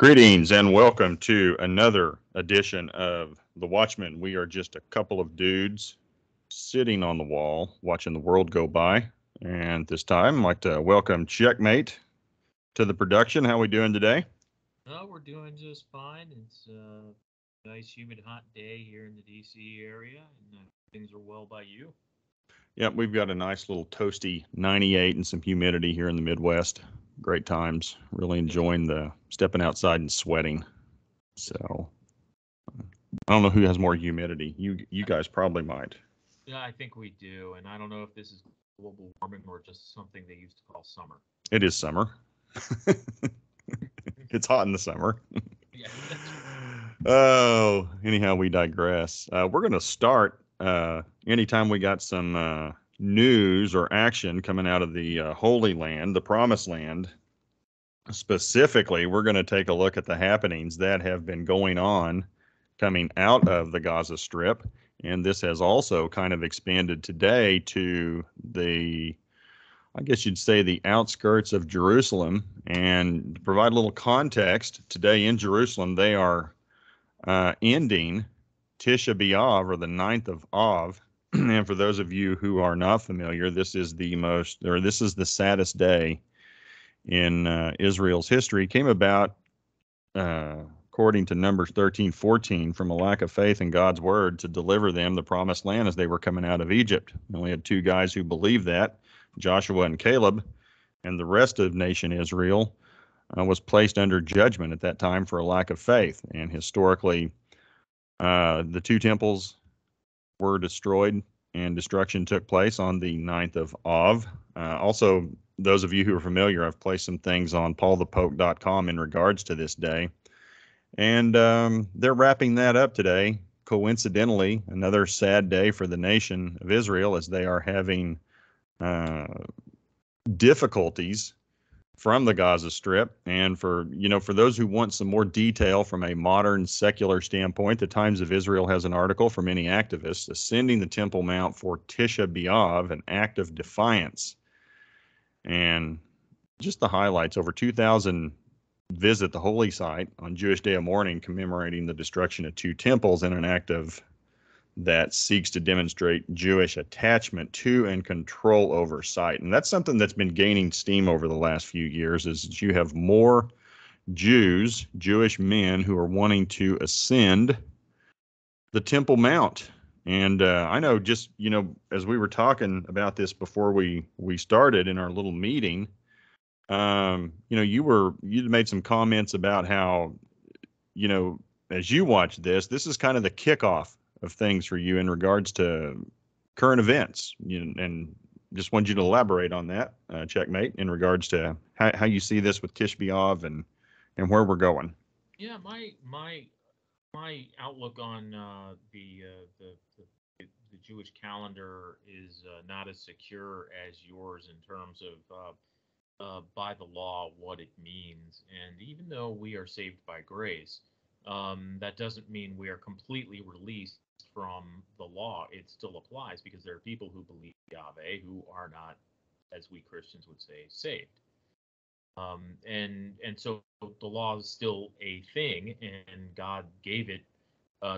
Greetings and welcome to another edition of The Watchmen. We are just a couple of dudes sitting on the wall watching the world go by. And this time, I'd like to welcome Checkmate to the production. How are we doing today? Oh, we're doing just fine. It's a nice, humid, hot day here in the D.C. area, and things are well by you. Yep, we've got a nice little toasty 98 and some humidity here in the Midwest. Great times. Really enjoying the stepping outside and sweating. So I don't know who has more humidity. You guys probably might. Yeah, I think we do, and I don't know if this is global warming or just something they used to call summer. It is summer. It's hot in the summer. Yeah. Oh, anyhow, we digress. We're going to start anytime we got some news or action coming out of the Holy Land, the Promised Land. Specifically, we're going to take a look at the happenings that have been going on coming out of the Gaza Strip. And this has also kind of expanded today to I guess you'd say the outskirts of Jerusalem. And to provide a little context, today in Jerusalem, they are ending Tisha B'Av, or the 9th of Av. And for those of you who are not familiar, this is the saddest day in Israel's history. It came about, according to Numbers 13:14, from a lack of faith in God's word to deliver them the promised land as they were coming out of Egypt. We only had two guys who believed that, Joshua and Caleb, and the rest of nation Israel was placed under judgment at that time for a lack of faith. And historically, the two temples were destroyed and destruction took place on the 9th of Av. Also, those of you who are familiar, I've placed some things on paulthepoke.com in regards to this day. And they're wrapping that up today. Coincidentally, another sad day for the nation of Israel as they are having difficulties from the Gaza Strip. And for those who want some more detail from a modern secular standpoint, the Times of Israel has an article from many activists ascending the Temple Mount for Tisha B'Av, an act of defiance. And just the highlights: over 2,000 visit the holy site on Jewish Day of Mourning, commemorating the destruction of two temples in an act that seeks to demonstrate Jewish attachment to and control over site. And that's something that's been gaining steam over the last few years, is that you have more Jewish men who are wanting to ascend the Temple Mount. And I know, just, as we were talking about this before we started in our little meeting, you'd made some comments about how, as you watch this is kind of the kickoff of things for you in regards to current events, and just wanted you to elaborate on that, Checkmate, in regards to how you see this with Tish B'Av and where we're going. Yeah, my outlook on the Jewish calendar is not as secure as yours in terms of by the law what it means. And even though we are saved by grace, that doesn't mean we are completely released from the law. It still applies because there are people who believe Yahweh who are not, as we Christians would say, saved. And so the law is still a thing, and God gave it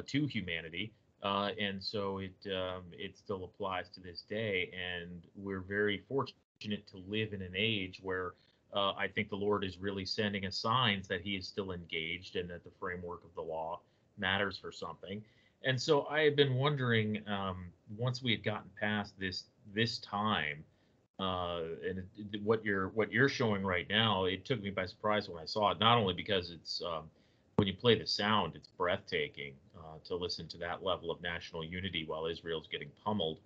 to humanity, and so it still applies to this day. And we're very fortunate to live in an age where I think the Lord is really sending us signs that He is still engaged and that the framework of the law matters for something. And so I had been wondering, once we had gotten past this time, and what you're showing right now, it took me by surprise when I saw it. Not only because it's when you play the sound, it's breathtaking to listen to that level of national unity while Israel's getting pummeled,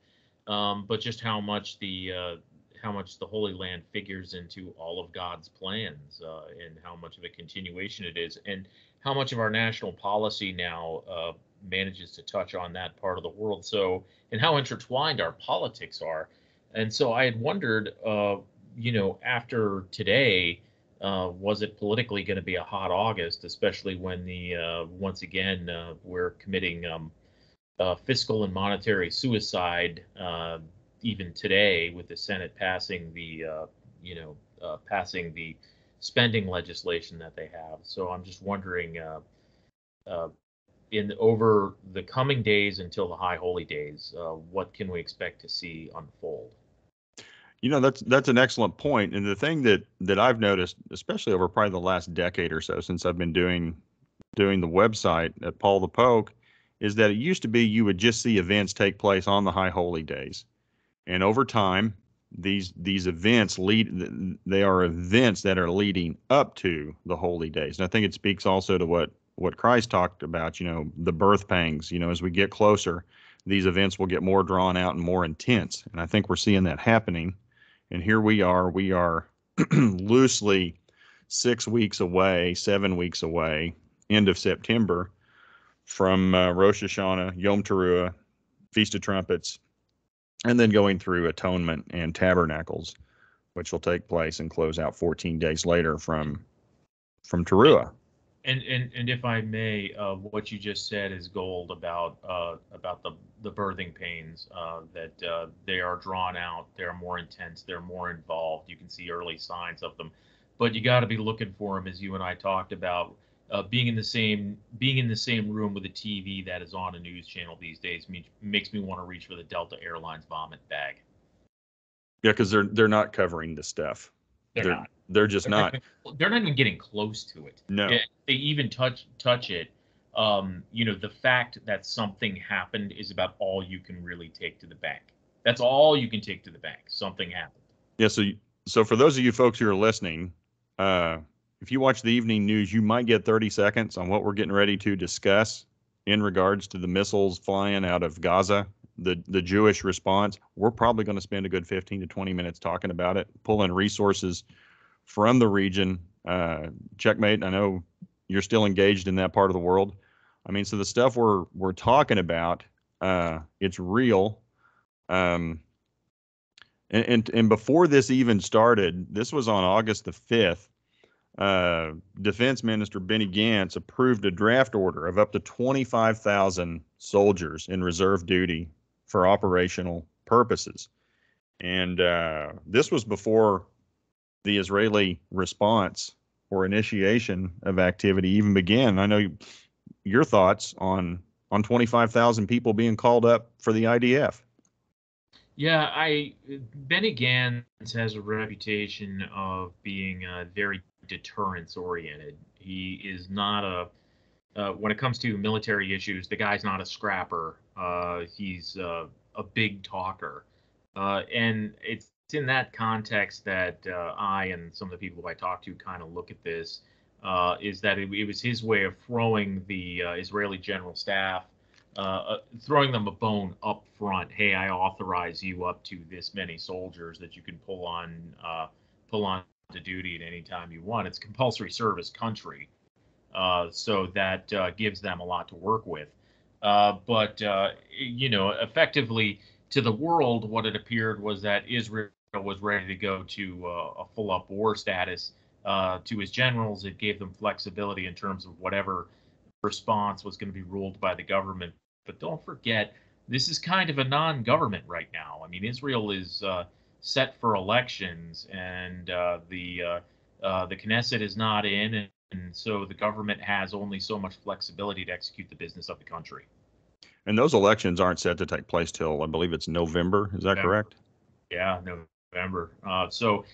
but just how much the Holy Land figures into all of God's plans, and how much of a continuation it is, and how much of our national policy now manages to touch on that part of the world. So, and how intertwined our politics are. And so I had wondered, after today, was it politically going to be a hot August, especially when once again we're committing fiscal and monetary suicide, even today, with the Senate passing the spending legislation that they have. So I'm just wondering, in over the coming days until the High Holy Days, what can we expect to see unfold? That's an excellent point. And the thing that I've noticed, especially over probably the last decade or so, since I've been doing the website at Paul the Poke, is that it used to be you would just see events take place on the High Holy Days, and over time, these events they are events that are leading up to the holy days. And I think it speaks also to what Christ talked about, the birth pangs. As we get closer, these events will get more drawn out and more intense. And I think we're seeing that happening. And here we are loosely 6 weeks away, 7 weeks away, end of September, from Rosh Hashanah, Yom Teruah, Feast of Trumpets, and then going through Atonement and Tabernacles, which will take place and close out 14 days later from Teruah. And if I may, what you just said is gold about the birthing pains, that they are drawn out, they're more intense, they're more involved. You can see early signs of them, but you got to be looking for them, as you and I talked about. Being in the same room with a TV that is on a news channel these days makes me want to reach for the Delta Airlines vomit bag. Yeah, because they're not covering the stuff. They're not. They're just not. They're not even getting close to it. No. If they even touch it, the fact that something happened is about all you can really take to the bank. That's all you can take to the bank. Something happened. Yeah. So for those of you folks who are listening, if you watch the evening news, you might get 30 seconds on what we're getting ready to discuss in regards to the missiles flying out of Gaza, the Jewish response. We're probably going to spend a good 15 to 20 minutes talking about it, pulling resources from the region. Checkmate, I know you're still engaged in that part of the world. I mean, so the stuff we're talking about, it's real. And before this even started, this was on August the 5th. Defense Minister Benny Gantz approved a draft order of up to 25,000 soldiers in reserve duty for operational purposes. And this was before the Israeli response or initiation of activity even began. I know your thoughts on 25,000 people being called up for the IDF. Yeah, Benny Gantz has a reputation of being very deterrence oriented. He is not when it comes to military issues, the guy's not a scrapper. He's a big talker. And it's in that context that I and some of the people who I talk to kind of look at this, is that it was his way of throwing the Israeli general staff, throwing them a bone up front. Hey, I authorize you up to this many soldiers that you can pull on to duty at any time you want. It's compulsory service country, so that gives them a lot to work with. But effectively to the world, what it appeared was that Israel was ready to go to a full-up war status. To his generals, it gave them flexibility in terms of whatever response was going to be ruled by the government. But don't forget, this is kind of a non-government right now. I mean, Israel is set for elections, and the Knesset is not in, and so the government has only so much flexibility to execute the business of the country. And those elections aren't set to take place till, I believe it's November. Is that correct? Yeah, November. So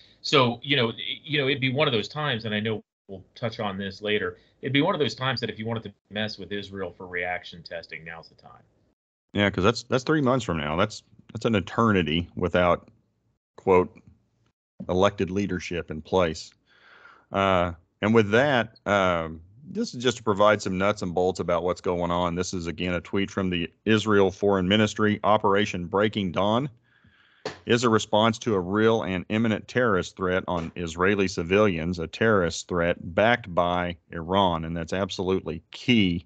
it'd be one of those times, and I know we'll touch on this later. It'd be one of those times that if you wanted to mess with Israel for reaction testing, now's the time. Yeah, because that's 3 months from now. That's an eternity without, quote, elected leadership in place. And with that, this is just to provide some nuts and bolts about what's going on. This is, again, a tweet from the Israel Foreign Ministry. Operation Breaking Dawn is a response to a real and imminent terrorist threat on Israeli civilians, a terrorist threat backed by Iran, and that's absolutely key.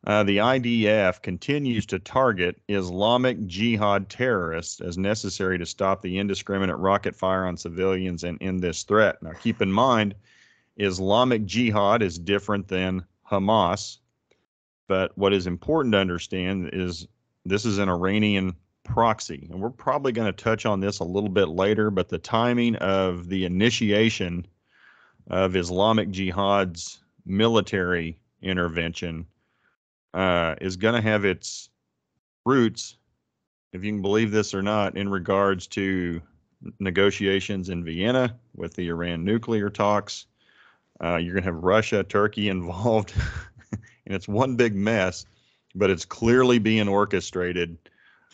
The IDF continues to target Islamic Jihad terrorists as necessary to stop the indiscriminate rocket fire on civilians and end this threat. Now, keep in mind, Islamic Jihad is different than Hamas, but what is important to understand is this is an Iranian proxy, and we're probably going to touch on this a little bit later, but the timing of the initiation of Islamic Jihad's military intervention is going to have its roots, if you can believe this or not, in regards to negotiations in Vienna with the Iran nuclear talks. You're going to have Russia, Turkey involved, and it's one big mess, but it's clearly being orchestrated.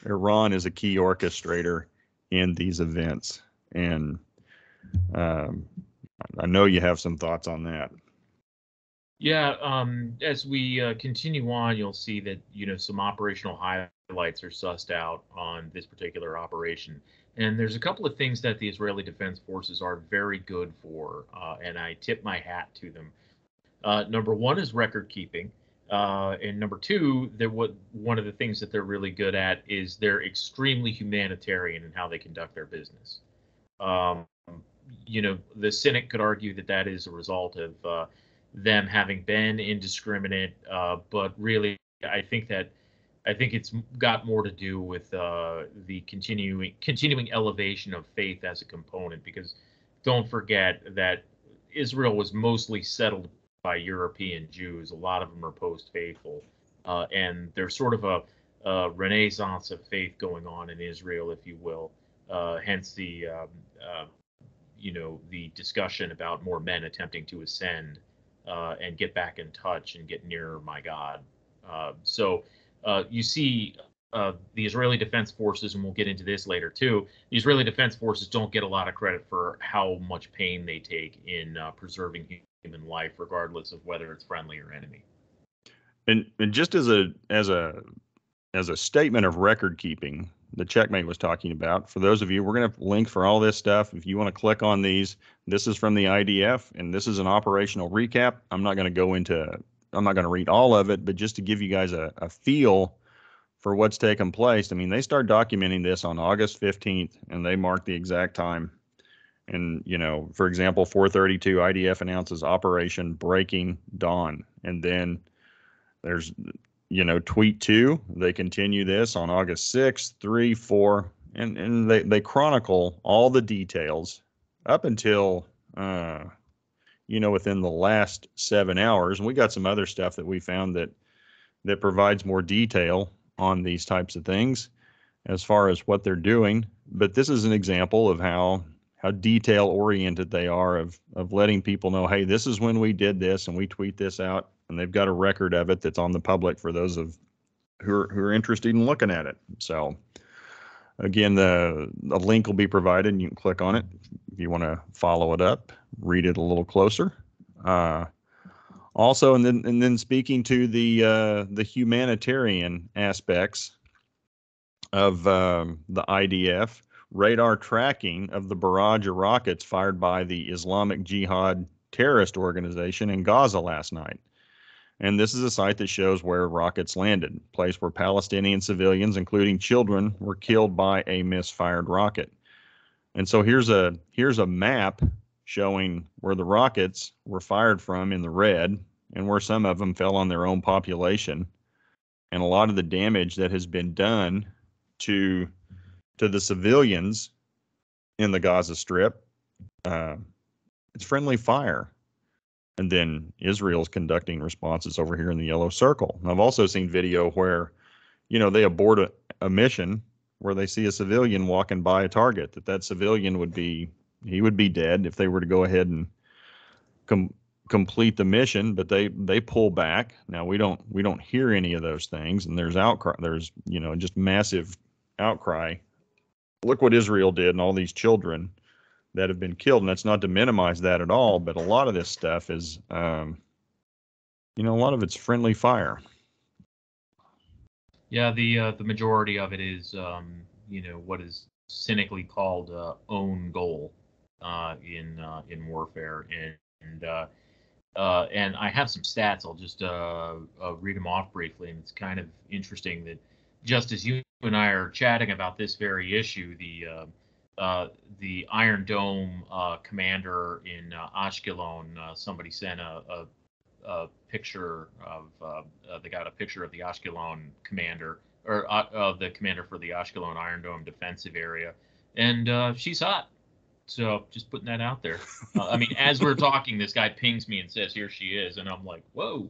Iran is a key orchestrator in these events. And I know you have some thoughts on that. Yeah, as we continue on, you'll see that some operational highlights are sussed out on this particular operation, and there's a couple of things that the Israeli Defense Forces are very good for, and I tip my hat to them. Number one is record keeping, and number two, one of the things that they're really good at is they're extremely humanitarian in how they conduct their business. The cynic could argue that that is a result of them having been indiscriminate, but really, I think it's got more to do with the continuing elevation of faith as a component. Because don't forget that Israel was mostly settled by European Jews. A lot of them are post-faithful, and there's sort of a renaissance of faith going on in Israel, if you will. Hence the discussion about more men attempting to ascend and get back in touch and get nearer my God. So you see the Israeli Defense Forces, and we'll get into this later too, the Israeli Defense Forces don't get a lot of credit for how much pain they take in preserving human life, regardless of whether it's friendly or enemy. And just as a statement of record keeping, the Checkmate was talking about, for those of you, we're going to have links for all this stuff. If you want to click on these, this is from the IDF, and this is an operational recap. I'm not going to read all of it, but just to give you guys a feel for what's taken place. I mean, they start documenting this on August 15th, and they mark the exact time. And, for example, 4:32, IDF announces Operation Breaking Dawn. And then there's tweet 2, they continue this on August 6th, 3, 4, and they chronicle all the details up until, within the last 7 hours. And we got some other stuff that we found that provides more detail on these types of things as far as what they're doing. But this is an example of how detail oriented they are of letting people know, hey, this is when we did this, and we tweet this out. And they've got a record of it that's on the public for those who are interested in looking at it. So again, the link will be provided, and you can click on it if you want to follow it up, read it a little closer. Also, and then speaking to the humanitarian aspects of the IDF, radar tracking of the barrage of rockets fired by the Islamic Jihad terrorist organization in Gaza last night. And this is a site that shows where rockets landed, a place where Palestinian civilians, including children, were killed by a misfired rocket. And so here's a map showing where the rockets were fired from in the red, and where some of them fell on their own population, and a lot of the damage that has been done to the civilians in the Gaza Strip. It's friendly fire. And then Israel's conducting responses over here in the yellow circle. And I've also seen video where, they abort a mission where they see a civilian walking by a target, that civilian would be dead if they were to go ahead and complete the mission, but they pull back. Now we don't hear any of those things, and there's outcry. There's just massive outcry. Look what Israel did, and all these children that have been killed. And that's not to minimize that at all, but a lot of this stuff is, a lot of it's friendly fire. Yeah, the majority of it is, what is cynically called own goal in warfare, and I have some stats. I'll just read them off briefly, and it's kind of interesting that just as you and I are chatting about this very issue, the Iron Dome commander in Ashkelon, somebody sent a picture of they got a picture of the Ashkelon commander, or the commander for the Ashkelon Iron Dome defensive area, and she's hot. So just putting that out there. I mean, as we're talking, this guy pings me and says, "Here she is," and I'm like, "Whoa."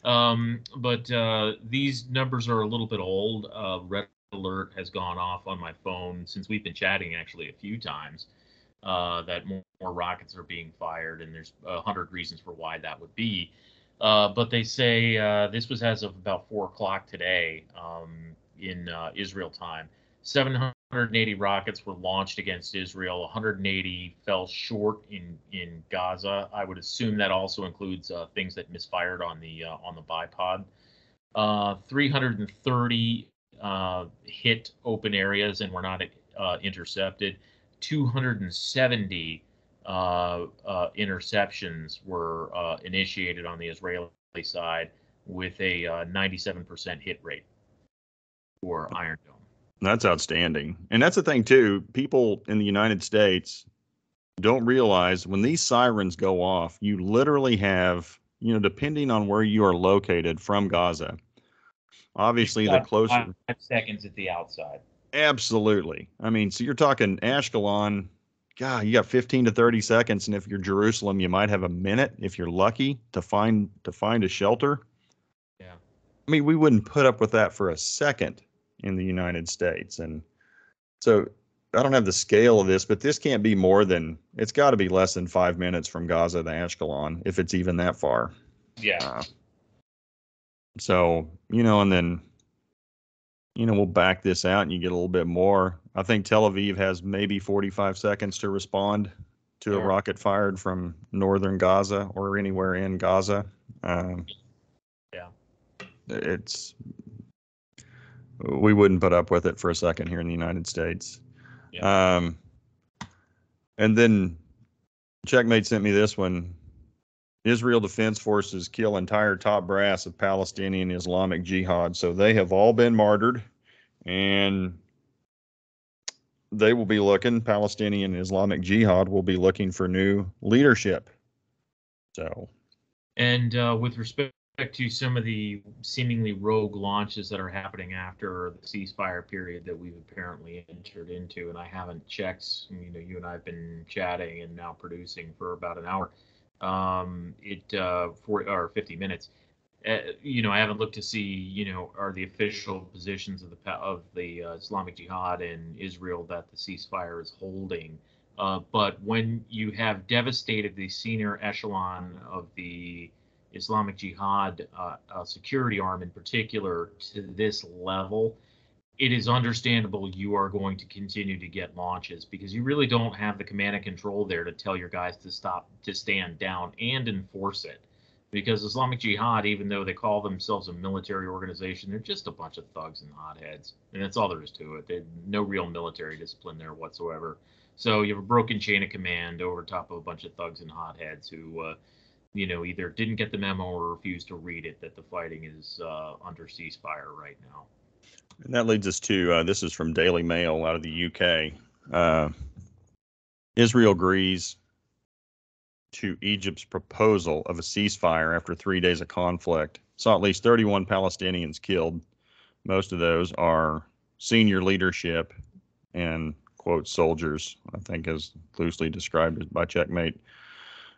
But these numbers are a little bit old. Red alert has gone off on my phone since we've been chatting actually a few times. That more rockets are being fired, and there's 100 reasons for why that would be. But they say this was as of about 4 o'clock today in Israel time. 780 rockets were launched against Israel. 180 fell short in Gaza. I would assume that also includes things that misfired on the bipod. 330 hit open areas and were not intercepted. 270 interceptions were initiated on the Israeli side with a 97% hit rate for Iron Dome. That's outstanding. And that's the thing, too. People in the United States don't realize when these sirens go off, you literally have, depending on where you are located from Gaza, obviously the closer. 5 seconds at the outside. Absolutely. I mean, so you're talking Ashkelon. God, you got 15 to 30 seconds, and if you're Jerusalem, you might have a minute if you're lucky to find a shelter. Yeah. I mean, we wouldn't put up with that for a second in the United States. And so I don't have the scale of this, but this can't be more than, it's got to be less than 5 minutes from Gaza to Ashkelon, if it's even that far. Yeah. So, and then, we'll back this out and you get a little bit more. I think Tel Aviv has maybe 45 seconds to respond to a rocket fired from northern Gaza or anywhere in Gaza. We wouldn't put up with it for a second here in the United States. Yeah. And then Checkmate sent me this one. Israel Defense Forces kill entire top brass of Palestinian Islamic Jihad. So they have all been martyred, and they will be looking, Palestinian Islamic Jihad will be looking for new leadership. So. And with respect to some of the seemingly rogue launches that are happening after the ceasefire period that we've apparently entered into, and I haven't checked, you and I have been chatting and now producing for about an hour, 50 minutes. I haven't looked to see, are the official positions of the Islamic Jihad in Israel that the ceasefire is holding. But when you have devastated the senior echelon of the Islamic Jihad security arm in particular to this level, it is understandable you are going to continue to get launches because you really don't have the command and control there to tell your guys to stand down and enforce it. Because Islamic Jihad, even though they call themselves a military organization, they're just a bunch of thugs and hotheads. And that's all there is to it. There's no real military discipline there whatsoever. So you have a broken chain of command over top of a bunch of thugs and hotheads who either didn't get the memo or refused to read it, that the fighting is under ceasefire right now. And that leads us to, this is from Daily Mail out of the UK. Israel agrees to Egypt's proposal of a ceasefire after 3 days of conflict. Saw at least 31 Palestinians killed. Most of those are senior leadership and, quote, soldiers, I think is loosely described by Checkmate.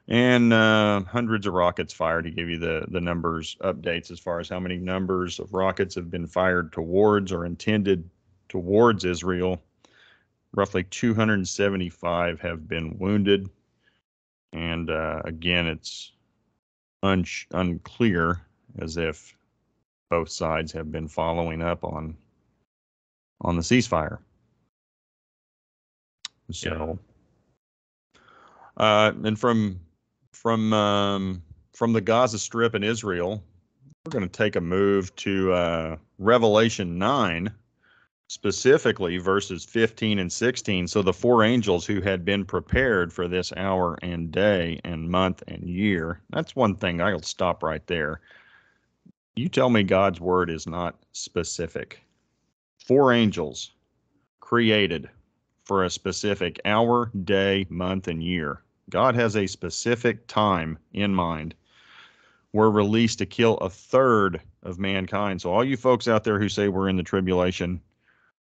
And hundreds of rockets fired. He gave you the numbers updates as far as how many numbers of rockets have been fired towards or intended towards Israel. Roughly 275 have been wounded. And again, it's unclear, as if both sides have been following up on the ceasefire. So, and from the Gaza Strip in Israel, we're going to take a move to Revelation 9. Specifically verses 15 and 16. So the four angels who had been prepared for this hour and day and month and year. That's one thing. I'll stop right there. You tell me God's word is not specific. Four angels created for a specific hour, day, month, and year. God has a specific time in mind. Were released to kill a third of mankind. So all you folks out there who say we're in the tribulation,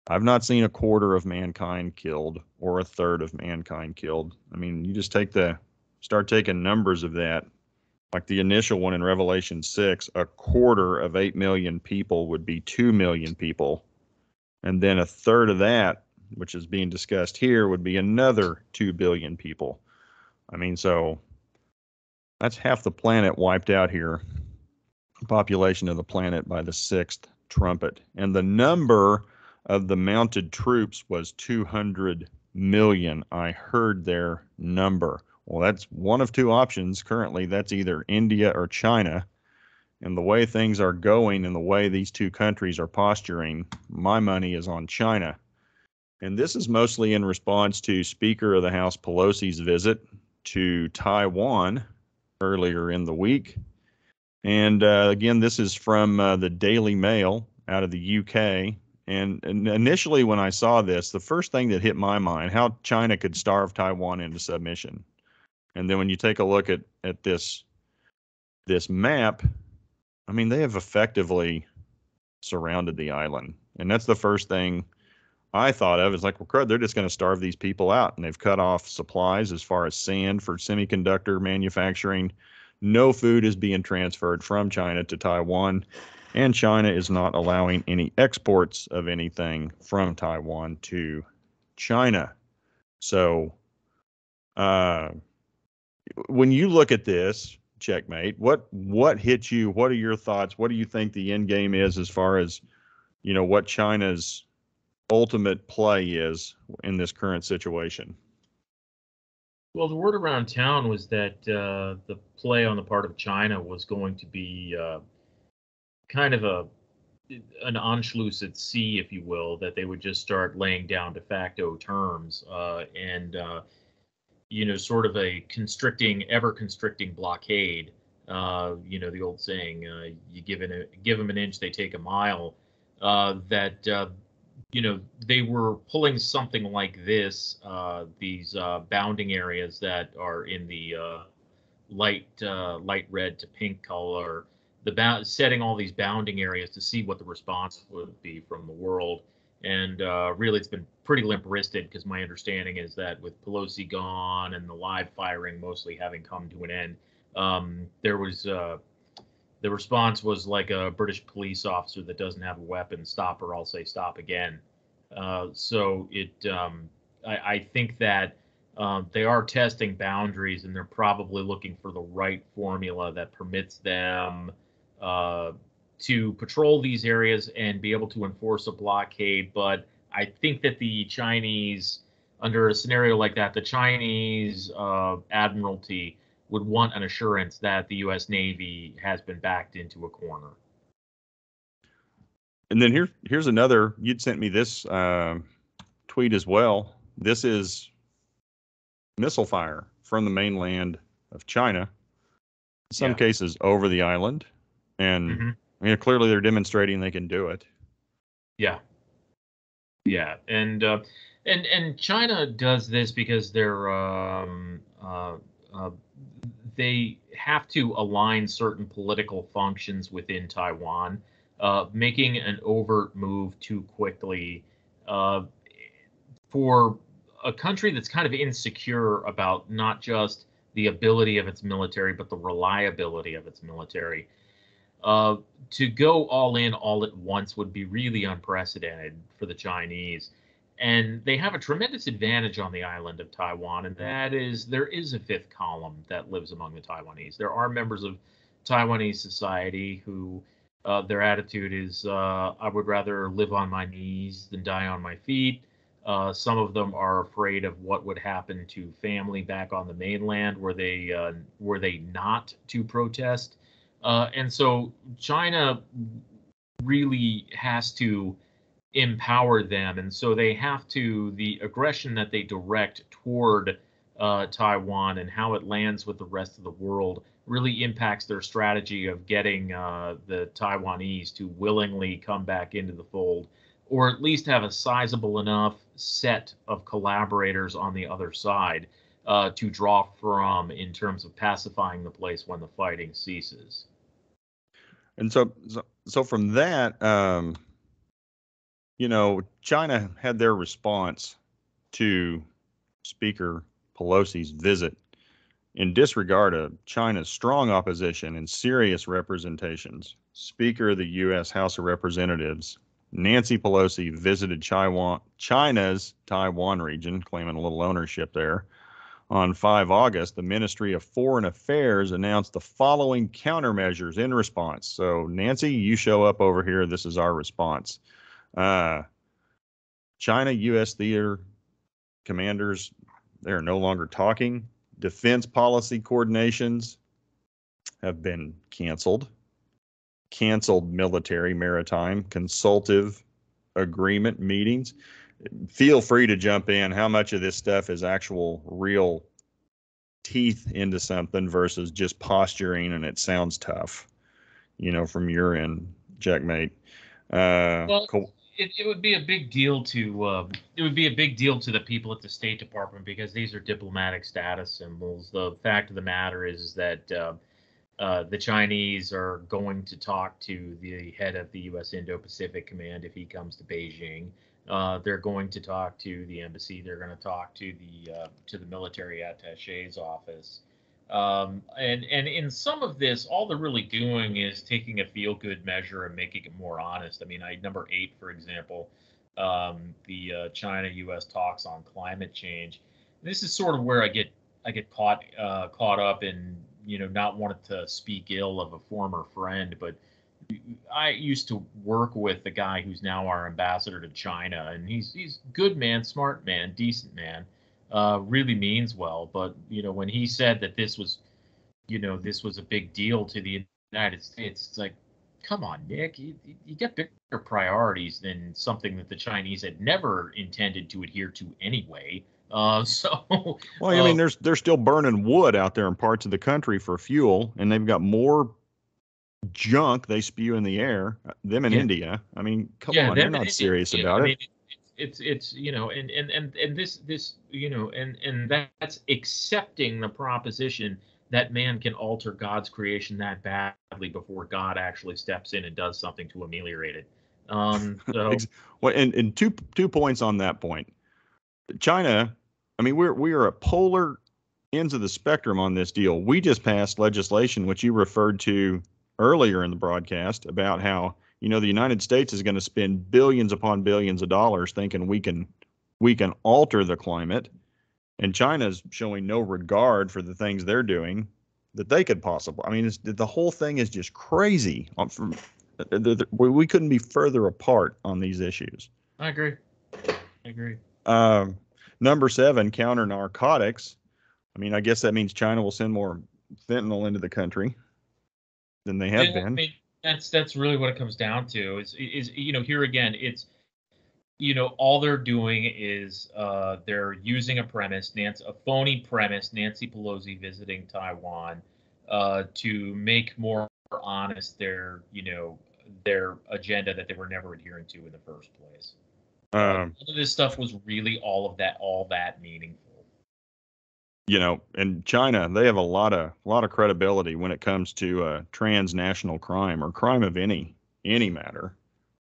I've not seen a quarter of mankind killed or a third of mankind killed. I mean, you just start taking numbers of that. Like the initial one in Revelation 6, a quarter of 8 million people would be 2 million people. And then a third of that, which is being discussed here, would be another 2 billion people. I mean, so that's half the planet wiped out here, population of the planet by the sixth trumpet. And the number of the mounted troops was 200 million. I heard their number. Well, that's one of two options currently. That's either India or China. And the way things are going and the way these two countries are posturing, my money is on China. And this is mostly in response to Speaker of the House Pelosi's visit to Taiwan earlier in the week. And again, this is from the Daily Mail out of the UK. And initially, when I saw this, the first thing that hit my mind, how China could starve Taiwan into submission. And then when you take a look at this map, I mean, they have effectively surrounded the island. And that's the first thing I thought of, is like, well, crud, they're just going to starve these people out. And they've cut off supplies as far as sand for semiconductor manufacturing. No food is being transferred from China to Taiwan. And China is not allowing any exports of anything from Taiwan to China. So when you look at this, Checkmate, what hits you? What are your thoughts? What do you think the end game is as far as, what China's ultimate play is in this current situation? Well, the word around town was that the play on the part of China was going to be kind of an Anschluss at sea, if you will, that they would just start laying down de facto terms and sort of a ever constricting blockade. The old saying, you give them an inch, they take a mile. They were pulling something like this, these bounding areas that are in the light red to pink color, setting all these bounding areas to see what the response would be from the world. And really, it's been pretty limp-wristed, because my understanding is that with Pelosi gone and the live firing mostly having come to an end, the response was like a British police officer that doesn't have a weapon: stop or I'll say stop again. I think that they are testing boundaries, and they're probably looking for the right formula that permits them to patrol these areas and be able to enforce a blockade. But I think that the Chinese, under a scenario like that, the Chinese Admiralty would want an assurance that the U.S. Navy has been backed into a corner. And then here's another. You'd sent me this tweet as well. This is missile fire from the mainland of China, in some cases over the island. And clearly they're demonstrating they can do it. Yeah. And China does this because they have to align certain political functions within Taiwan. Making an overt move too quickly for a country that's kind of insecure about not just the ability of its military, but the reliability of its military. To go all in all at once would be really unprecedented for the Chinese. And they have a tremendous advantage on the island of Taiwan, and that is there is a fifth column that lives among the Taiwanese. There are members of Taiwanese society who their attitude is, I would rather live on my knees than die on my feet. Some of them are afraid of what would happen to family back on the mainland were they not to protest. And so China really has to empower them. And so they have to, the aggression that they direct toward Taiwan and how it lands with the rest of the world really impacts their strategy of getting the Taiwanese to willingly come back into the fold, or at least have a sizable enough set of collaborators on the other side to draw from in terms of pacifying the place when the fighting ceases. And so from that, China had their response to Speaker Pelosi's visit in disregard of China's strong opposition and serious representations. Speaker of the U.S. House of Representatives Nancy Pelosi visited China's Taiwan region, claiming a little ownership there. On 5 August, the Ministry of Foreign Affairs announced the following countermeasures in response. So, Nancy, you show up over here. This is our response. China U.S. theater commanders, they're no longer talking. Defense policy coordinations have been canceled. Canceled military, maritime, consultative agreement meetings. Feel free to jump in. How much of this stuff is actual real teeth into something versus just posturing and it sounds tough, from your end, checkmate. Well, it would be a big deal to the people at the State Department because these are diplomatic status symbols. The fact of the matter is that the Chinese are going to talk to the head of the U.S. Indo-Pacific Command if he comes to Beijing. They're going to talk to the embassy. They're going to talk to the military attache's office. And in some of this, all they're really doing is taking a feel-good measure and making it more honest. I mean, number 8, for example, the China-U.S. talks on climate change. This is sort of where I get caught up in not wanting to speak ill of a former friend, but I used to work with the guy who's now our ambassador to China, and he's good man, smart man, decent man. Really means well, but when he said that this was a big deal to the United States, it's like, come on, Nick, you get bigger priorities than something that the Chinese had never intended to adhere to anyway. Well, I mean, they're still burning wood out there in parts of the country for fuel, and they've got more junk they spew in the air. Them in India. I mean, come on, they're not serious about it. It's and this and that's accepting the proposition that man can alter God's creation that badly before God actually steps in and does something to ameliorate it. Well, and two points on that point. China, I mean, we are at polar ends of the spectrum on this deal. We just passed legislation, which you referred to earlier in the broadcast, about how the United States is going to spend billions upon billions of dollars thinking we can alter the climate, and China's showing no regard for the things they're doing that they could possibly. I mean, the whole thing is just crazy. We couldn't be further apart on these issues. I agree. Number 7, counter narcotics. I mean, I guess that means China will send more fentanyl into the country than they have been. I mean, that's really what it comes down to. Is here again, it's all they're doing is they're using a phony premise, Nancy Pelosi visiting Taiwan, to make more honest their agenda that they were never adhering to in the first place. None of this stuff was really all that meaningful. And China, they have a lot of credibility when it comes to transnational crime or crime of any matter.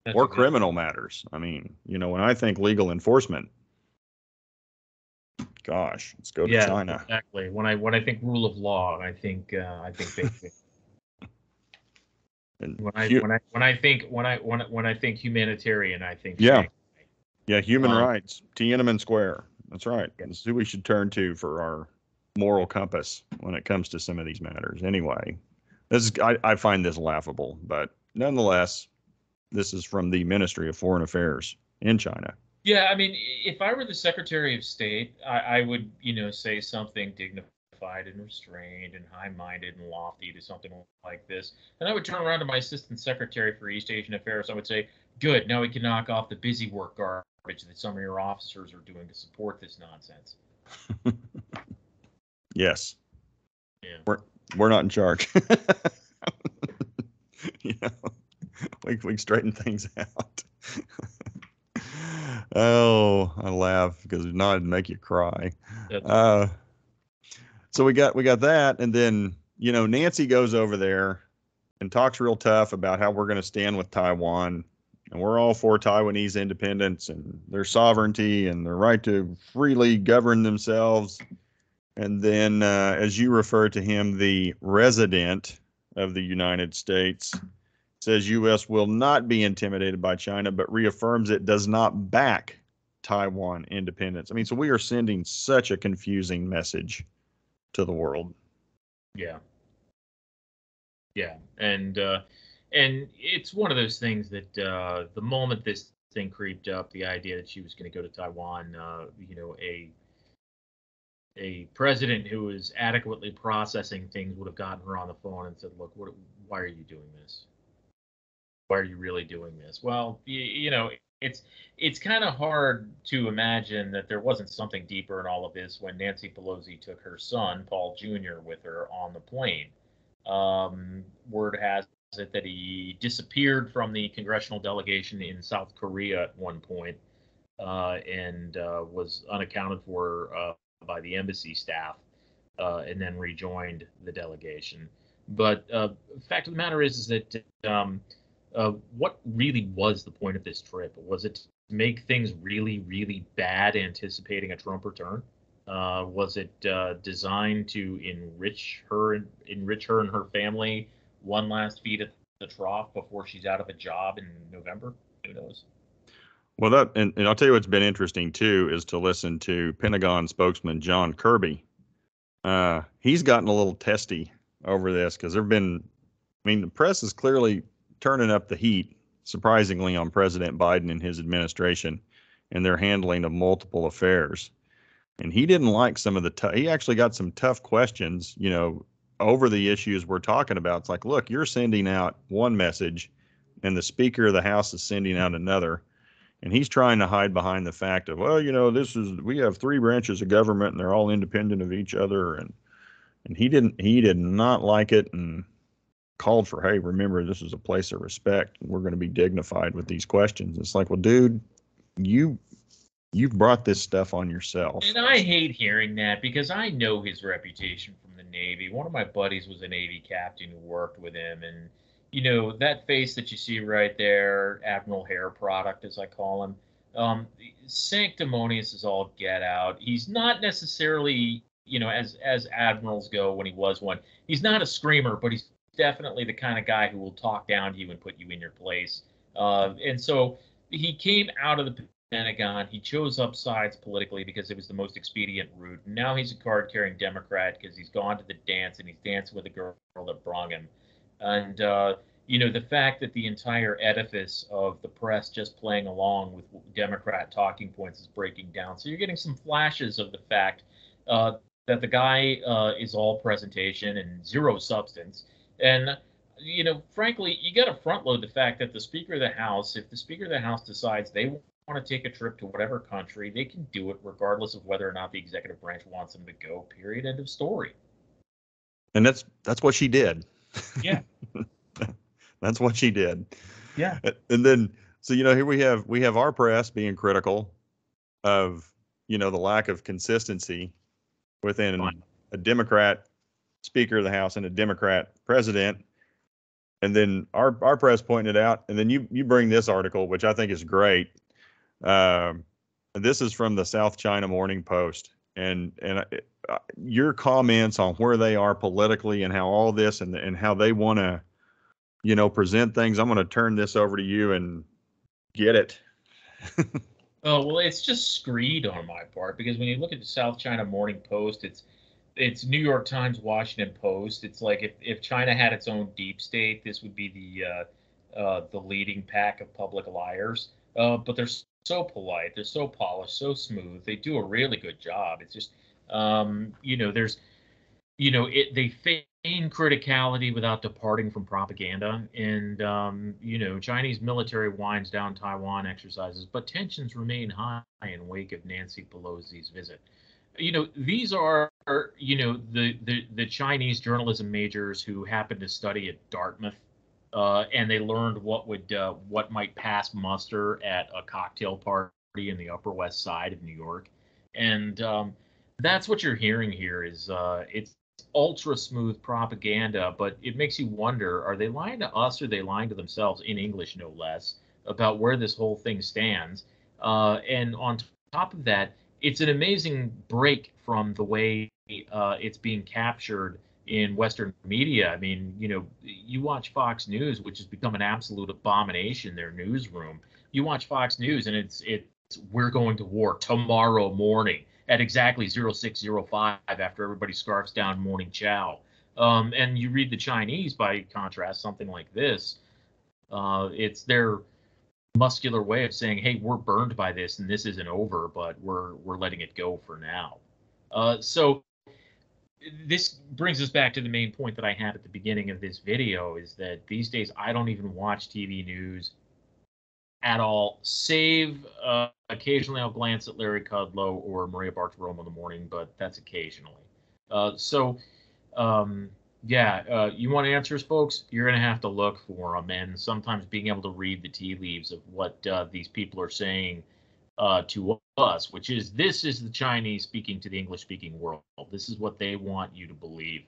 That's or criminal matters. I mean, when I think legal enforcement, gosh, let's go to China. Exactly. When I think rule of law, I think basic. When I think humanitarian, I think human rights, Tiananmen Square. That's right. That's who we should turn to for our moral compass when it comes to some of these matters. Anyway, I find this laughable, but nonetheless, this is from the Ministry of Foreign Affairs in China. Yeah, I mean, if I were the Secretary of State, I would, say something dignified and restrained and high-minded and lofty to something like this. And I would turn around to my Assistant Secretary for East Asian Affairs. I would say, good, now we can knock off the busy work garbage that some of your officers are doing to support this nonsense. Yes. Yeah. We're not in charge. We can straighten things out. Oh, I laugh because if not, it'd make you cry. So we got that, and then Nancy goes over there and talks real tough about how we're going to stand with Taiwan. and we're all for Taiwanese independence and their sovereignty and their right to freely govern themselves. And then, as you refer to him, the resident of the United States says U.S. will not be intimidated by China, but reaffirms it does not back Taiwan independence. I mean, so we are sending such a confusing message to the world. Yeah. Yeah. And it's one of those things that the moment this thing creeped up, the idea that she was going to go to Taiwan, a president who was adequately processing things would have gotten her on the phone and said, "Look, why are you doing this? Why are you really doing this?" Well, it's kind of hard to imagine that there wasn't something deeper in all of this when Nancy Pelosi took her son, Paul Jr., with her on the plane. Word has it that he disappeared from the congressional delegation in South Korea at one point, and was unaccounted for by the embassy staff, and then rejoined the delegation. But fact of the matter is that what really was the point of this trip? Was it to make things really, really bad, anticipating a Trump return? Was it designed to enrich her and her family one last feed at the trough before she's out of a job in November? Who knows? Well, that and I'll tell you what's been interesting too is to listen to Pentagon spokesman John Kirby. He's gotten a little testy over this because the press is clearly turning up the heat, surprisingly, on President Biden and his administration and their handling of multiple affairs. And he didn't like some of he actually got some tough questions, over the issues we're talking about. It's like, look, you're sending out one message and the Speaker of the House is sending out another. And he's trying to hide behind the fact of, well, we have three branches of government and they're all independent of each other. And he did not like it and called for, hey, remember, this is a place of respect. And we're going to be dignified with these questions. It's like, well, dude, you've brought this stuff on yourself. And I hate hearing that because I know his reputation from the Navy. One of my buddies was a Navy captain who worked with him, and that face that you see right there, Admiral Hair Product, as I call him, sanctimonious as all get out. He's not necessarily, as admirals go when he was one, he's not a screamer, but he's definitely the kind of guy who will talk down to you and put you in your place. And so he came out of the Pentagon. He chose up sides politically because it was the most expedient route. Now he's a card-carrying Democrat because he's gone to the dance and he's dancing with the girl that brung him. And, the fact that the entire edifice of the press just playing along with Democrat talking points is breaking down. So you're getting some flashes of the fact that the guy is all presentation and zero substance. And, frankly, you got to front load the fact that the Speaker of the House, if the Speaker of the House decides they want to take a trip to whatever country, they can do it regardless of whether or not the executive branch wants them to go, period, end of story. And that's what she did. Yeah. That's what she did. Yeah. And then, so, here we have our press being critical of, the lack of consistency within a Democrat Speaker of the House and a Democrat president. And then our press pointed it out. And then you bring this article, which I think is great. This is from the South China Morning Post. And your comments on where they are politically and how all this and how they want to, present things. I'm going to turn this over to you and get it. Oh, well, it's just screed on my part because when you look at the South China Morning Post, it's New York Times, Washington Post. It's like if China had its own deep state, this would be the leading pack of public liars. But they're so polite, they're so polished, so smooth. They do a really good job. It's just there's they feign criticality without departing from propaganda. And, Chinese military winds down Taiwan exercises, but tensions remain high in wake of Nancy Pelosi's visit. These are, the Chinese journalism majors who happened to study at Dartmouth, and they learned what might pass muster at a cocktail party in the Upper West Side of New York. And that's what you're hearing here is it's ultra smooth propaganda, but it makes you wonder, are they lying to us or are they lying to themselves in English, no less? about where this whole thing stands. And on top of that, it's an amazing break from the way it's being captured in Western media. I mean, you watch Fox News, which has become an absolute abomination, their newsroom. You watch Fox News, and it's we're going to war tomorrow morning at exactly 06:05 after everybody scarfs down morning chow. And you read the Chinese, by contrast, something like this. It's their muscular way of saying, "Hey, we're burned by this, and this isn't over, but we're letting it go for now." So this brings us back to the main point that I had at the beginning of this video: is that these days I don't even watch TV news at all, save occasionally I'll glance at Larry Kudlow or Maria Bartiromo in the morning, but that's occasionally. So you want answers, folks? You're going to have to look for them, and sometimes being able to read the tea leaves of what these people are saying to us, which is, this is the Chinese speaking to the English-speaking world. This is what they want you to believe.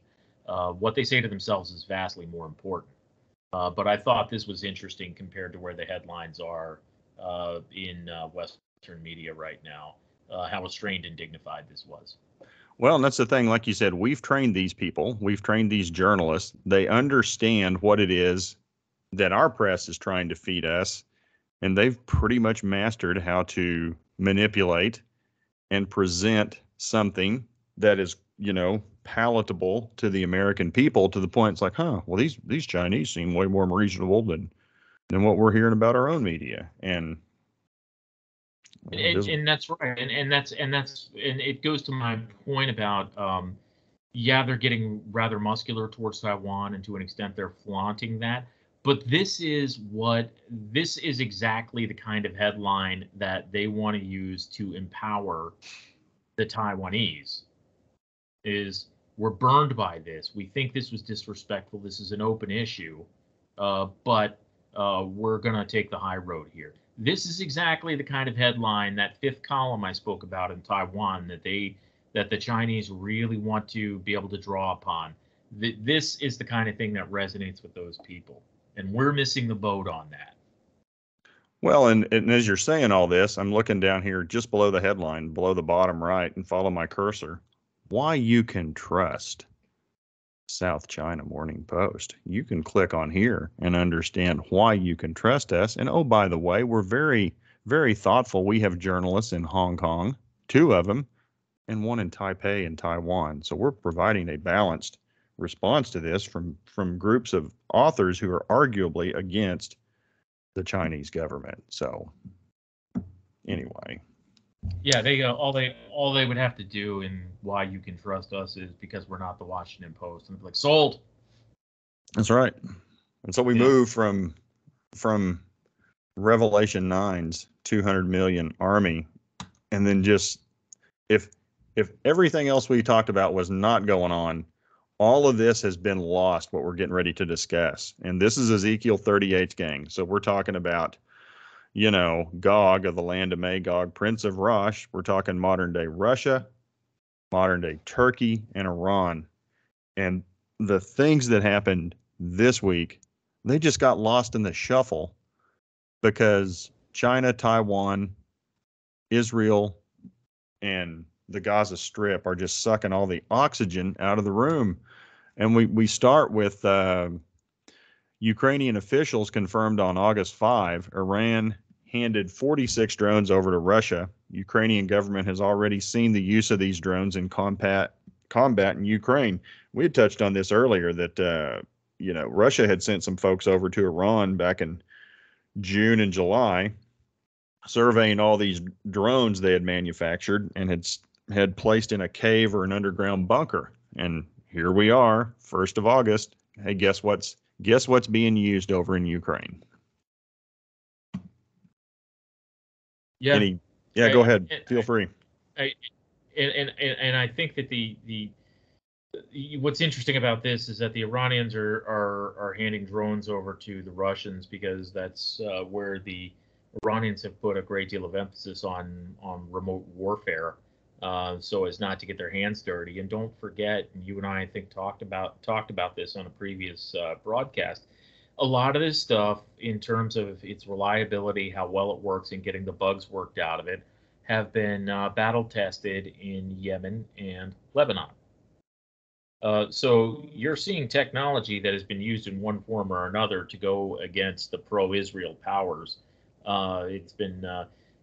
What they say to themselves is vastly more important. But I thought this was interesting compared to where the headlines are in Western media right now, how restrained and dignified this was. Well, and that's the thing. Like you said, we've trained these people. We've trained these journalists. They understand what it is that our press is trying to feed us. And they've pretty much mastered how to manipulate and present something that is, palatable to the American people, to the point it's like, well, these Chinese seem way more reasonable than what we're hearing about our own media. And that's right. And it goes to my point about, they're getting rather muscular towards Taiwan, and to an extent they're flaunting that. But this is exactly the kind of headline that they want to use to empower the Taiwanese. Is, we're burned by this. We think this was disrespectful. This is an open issue, but we're going to take the high road here. This is exactly the kind of headline, that fifth column I spoke about in Taiwan, that the Chinese really want to be able to draw upon. This is the kind of thing that resonates with those people, and we're missing the boat on that. Well, and as you're saying all this, I'm looking down here just below the headline, below the bottom right, and follow my cursor. Why you can trust South China Morning Post. You can click on here and understand why you can trust us. And oh, by the way, we're very, very thoughtful. We have journalists in Hong Kong, 2 of them, and 1 in Taipei and Taiwan. So we're providing a balanced response to this from groups of authors who are arguably against the Chinese government. So anyway. Yeah, they all they would have to do, and why you can trust us, is because we're not the Washington Post, and like, sold. That's right. And so we move from Revelation 9's 200 million army, and then just if everything else we talked about was not going on, all of this has been lost, what we're getting ready to discuss. And this is Ezekiel 38's gang. So we're talking about, Gog of the land of Magog, prince of Rosh. We're talking modern day Russia, modern day Turkey, and Iran. And the things that happened this week, they just got lost in the shuffle because China, Taiwan, Israel, and the Gaza Strip are just sucking all the oxygen out of the room. And we start with Ukrainian officials confirmed on August 5, Iran handed 46 drones over to Russia. Ukrainian government has already seen the use of these drones in combat in Ukraine. We had touched on this earlier that, Russia had sent some folks over to Iran back in June and July, surveying all these drones they had manufactured and had placed in a cave or an underground bunker. And here we are, 1st of August. Hey, guess what's being used over in Ukraine? Yeah. Go ahead. Feel free. And I think that the what's interesting about this is that the Iranians are handing drones over to the Russians, because that's where the Iranians have put a great deal of emphasis on remote warfare, so as not to get their hands dirty. And don't forget, and you and I think talked about this on a previous broadcast, a lot of this stuff, in terms of its reliability, how well it works, and getting the bugs worked out of it, have been battle tested in Yemen and Lebanon. So you're seeing technology that has been used in one form or another to go against the pro-Israel powers. It's been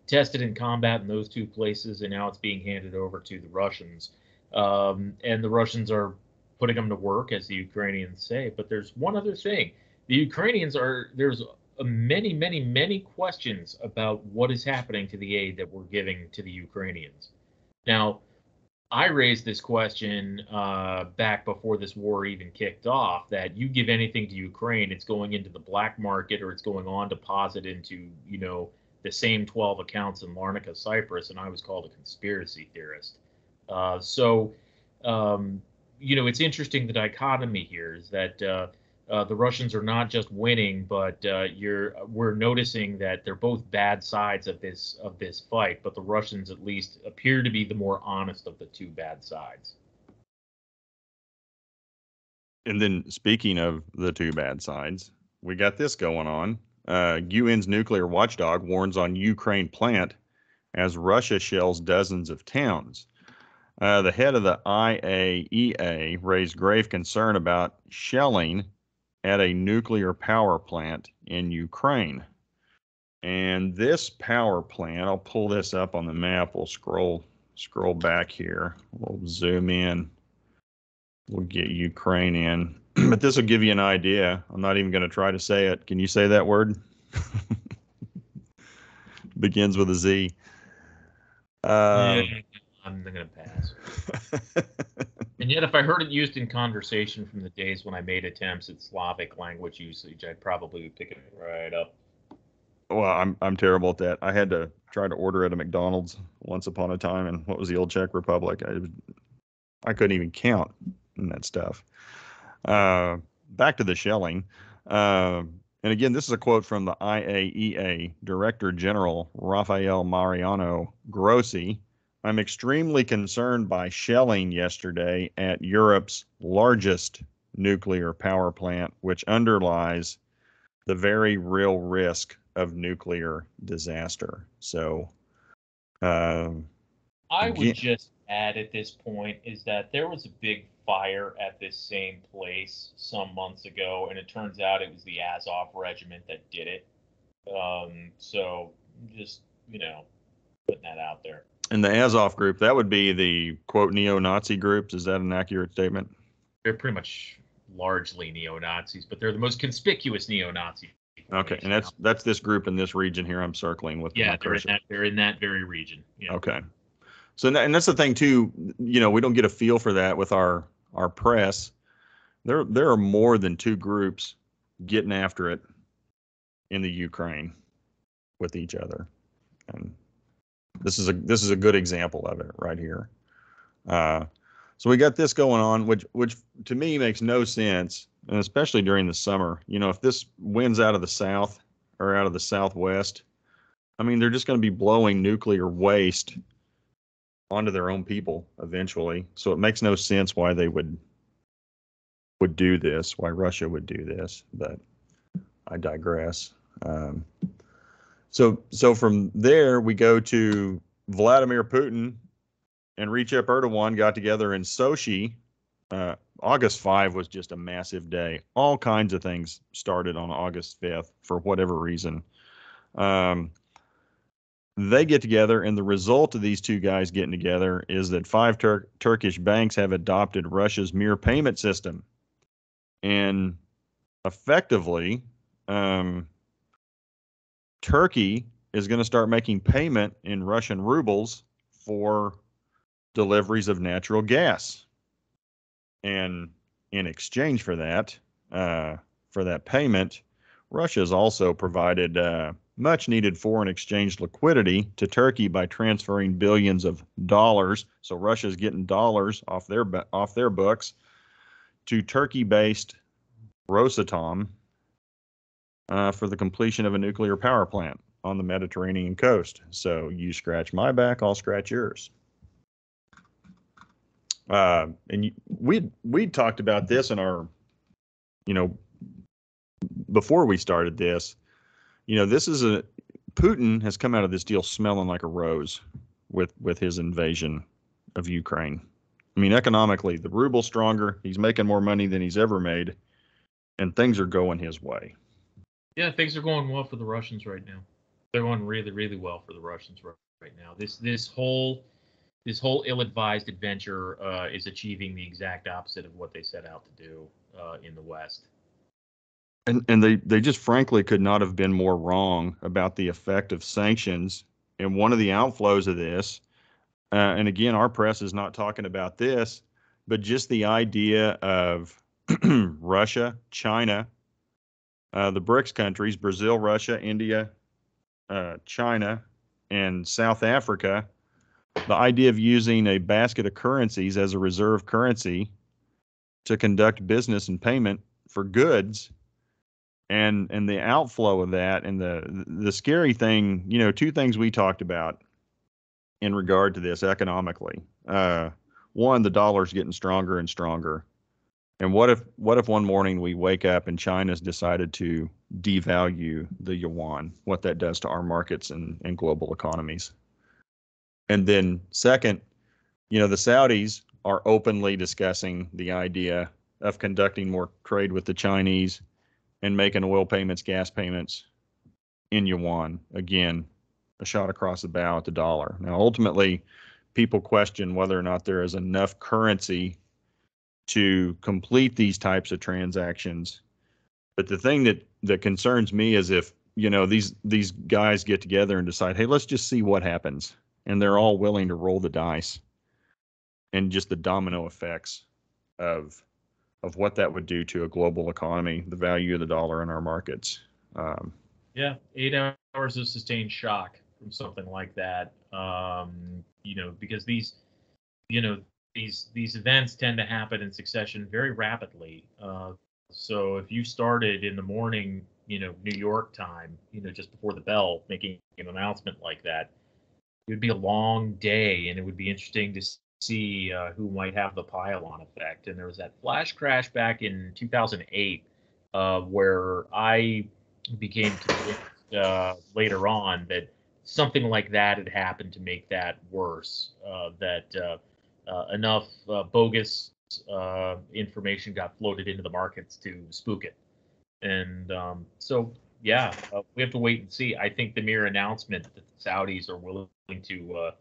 tested in combat in those two places, and now it's being handed over to the Russians. And the Russians are putting them to work, as the Ukrainians say. But there's one other thing. The Ukrainians are, there's many, many, many questions about what is happening to the aid that we're giving to the Ukrainians. Now, I raised this question back before this war even kicked off, that you give anything to Ukraine, it's going into the black market, or it's going on deposit into, the same 12 accounts in Larnaca, Cyprus, and I was called a conspiracy theorist. So, it's interesting, the dichotomy here is that the Russians are not just winning, but we're noticing that they're both bad sides of this fight. But the Russians at least appear to be the more honest of the two bad sides. And then, speaking of the two bad sides, we got this going on. UN's nuclear watchdog warns on Ukraine plant as Russia shells dozens of towns. The head of the IAEA raised grave concern about shelling at a nuclear power plant in Ukraine. And this power plant, I'll pull this up on the map. We'll scroll back here. We'll zoom in. We'll get Ukraine in. But this will give you an idea. I'm not even going to try to say it. Can you say that word? Begins with a Z. Yeah, I'm going to pass. And yet, if I heard it used in conversation from the days when I made attempts at Slavic language usage, I probably would pick it right up. Well, I'm terrible at that. I had to try to order at a McDonald's once upon a time, and what was the old Czech Republic? I couldn't even count in that stuff. Back to the shelling. And again, this is a quote from the IAEA Director General Rafael Mariano Grossi. I'm extremely concerned by shelling yesterday at Europe's largest nuclear power plant, which underlies the very real risk of nuclear disaster. So, I would just add at this point is that there was a big fire at this same place some months ago, and it turns out it was the Azov regiment that did it. So just, putting that out there. And the Azov group, that would be the, quote, neo-Nazi groups. Is that an accurate statement? They're pretty much largely neo-Nazis, but they're the most conspicuous neo-Nazi. Okay, and that's this group in this region here I'm circling with my cursor. They're in that very region. Yeah. Okay. So, and that's the thing too, we don't get a feel for that with our press. There are more than two groups getting after it in the Ukraine with each other. And this is a good example of it right here. So we got this going on, which to me makes no sense, and especially during the summer. If this wind's out of the south or out of the southwest, I mean, they're just going to be blowing nuclear waste onto their own people eventually. So it makes no sense why they would do this, why Russia would do this. But I digress. So from there, we go to Vladimir Putin and Recep Erdogan got together in Sochi. August 5 was just a massive day. All kinds of things started on August 5th for whatever reason. They get together, and the result of these two guys getting together is that 5 Turkish banks have adopted Russia's mirror payment system. And effectively, Turkey is going to start making payment in Russian rubles for deliveries of natural gas. And in exchange for that payment, Russia has also provided much needed foreign exchange liquidity to Turkey by transferring billions of dollars. So Russia is getting dollars off their books to Turkey-based Rosatom for the completion of a nuclear power plant on the Mediterranean coast. So you scratch my back, I'll scratch yours. And we talked about this in our, before we started this, this is Putin has come out of this deal smelling like a rose with his invasion of Ukraine. I mean, economically, the ruble's stronger. He's making more money than he's ever made, and things are going his way. Yeah, things are going well for the Russians right now. They're going really, really well for the Russians right now. This whole ill-advised adventure is achieving the exact opposite of what they set out to do in the West. And they just frankly could not have been more wrong about the effect of sanctions. And one of the outflows of this, and again, our press is not talking about this, but just the idea of Russia, China, the BRICS countries, Brazil, Russia, India, China, and South Africa, the idea of using a basket of currencies as a reserve currency to conduct business and payment for goods, and the outflow of that, and the scary thing, two things we talked about in regard to this economically. One, the dollar's getting stronger and stronger. And what if one morning we wake up and China's decided to devalue the yuan, what that does to our markets and global economies? And then second, the Saudis are openly discussing the idea of conducting more trade with the Chinese and making oil payments, gas payments in yuan. Again, a shot across the bow at the dollar. Now, ultimately, people question whether or not there is enough currency to complete these types of transactions. But the thing that concerns me is if, these guys get together and decide, hey, let's just see what happens. And they're all willing to roll the dice, and just the domino effects of what that would do to a global economy, the value of the dollar in our markets. Yeah, 8 hours of sustained shock from something like that. Because these events tend to happen in succession very rapidly. So if you started in the morning, New York time, just before the bell, making an announcement like that, it would be a long day, and it would be interesting to see who might have the pile-on effect. And there was that flash crash back in 2008 where I became convinced later on that something like that had happened to make that worse, that enough bogus information got floated into the markets to spook it. And yeah, we have to wait and see. I think the mere announcement that the Saudis are willing to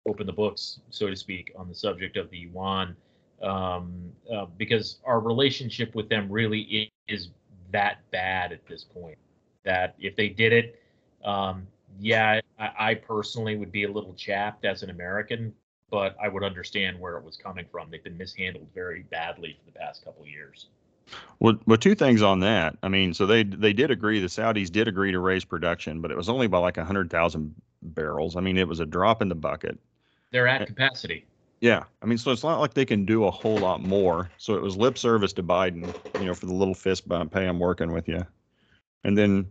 open the books, so to speak, on the subject of the yuan, because our relationship with them really is that bad at this point. That if they did it, I personally would be a little chapped as an American, but I would understand where it was coming from. They've been mishandled very badly for the past couple of years. Well, two things on that. I mean, so they did agree, the Saudis did agree to raise production, but it was only by like 100,000 barrels. I mean, it was a drop in the bucket. They're at capacity. Yeah. I mean, so it's not like they can do a whole lot more. So it was lip service to Biden, for the little fist bump, hey, I'm working with you. And then,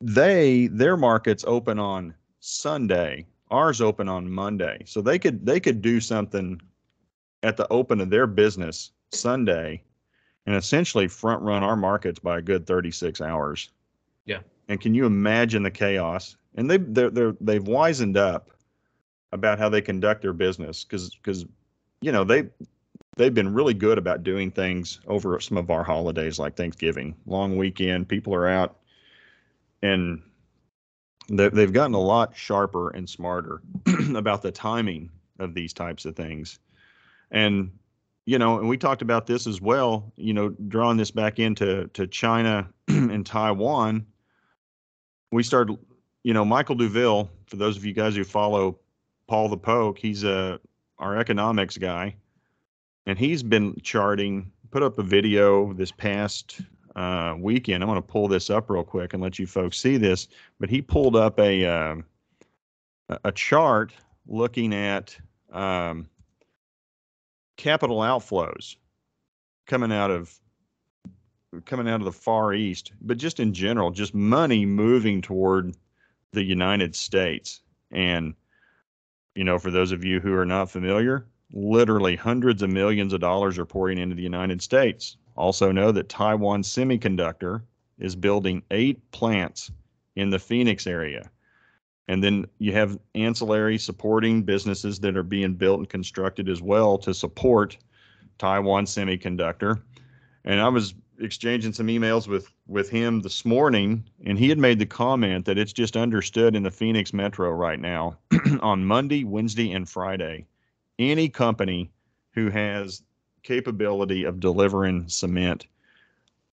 their markets open on Sunday, ours open on Monday. So they could do something at the open of their business Sunday and essentially front run our markets by a good 36 hours. Yeah. And can you imagine the chaos? And they've wisened up about how they conduct their business because they've been really good about doing things over some of our holidays like Thanksgiving, long weekend, people are out, and they've gotten a lot sharper and smarter about the timing of these types of things. And, and we talked about this as well, drawing this back into China and Taiwan. We started, Michael Duville, for those of you guys who follow Paul the Poke, he's our economics guy. And he's been charting, put up a video this past weekend. I'm going to pull this up real quick and let you folks see this. But he pulled up a chart looking at capital outflows coming out of the Far East, but just in general, just money moving toward the United States. And, for those of you who are not familiar, literally hundreds of millions of dollars are pouring into the United States. Also know that Taiwan Semiconductor is building 8 plants in the Phoenix area. And then you have ancillary supporting businesses that are being built and constructed as well to support Taiwan Semiconductor. And I was exchanging some emails with him this morning, and he had made the comment that it's just understood in the Phoenix metro right now on Monday, Wednesday, and Friday, any company who has capability of delivering cement,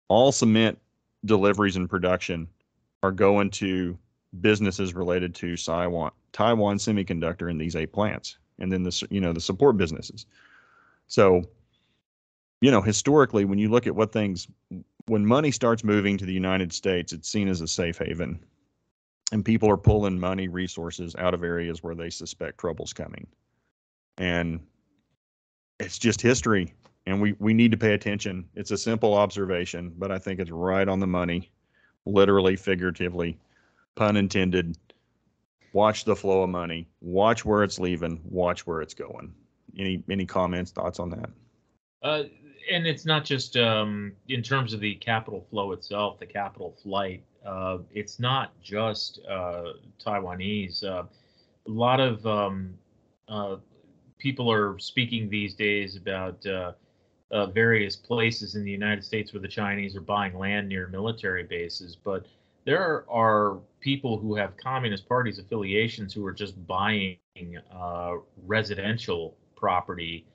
all cement deliveries and production are going to businesses related to Taiwan Semiconductor in these 8 plants, and then the support businesses. So, historically, when you look at when money starts moving to the United States, it's seen as a safe haven, and people are pulling money, resources out of areas where they suspect trouble's coming. And it's just history, and we need to pay attention. It's a simple observation, but I think it's right on the money, literally, figuratively, pun intended. Watch the flow of money, watch where it's leaving, watch where it's going. Any comments, thoughts on that? And it's not just in terms of the capital flow itself, the capital flight. It's not just Taiwanese. A lot of people are speaking these days about various places in the United States where the Chinese are buying land near military bases. But there are people who have Communist Party's affiliations who are just buying residential property.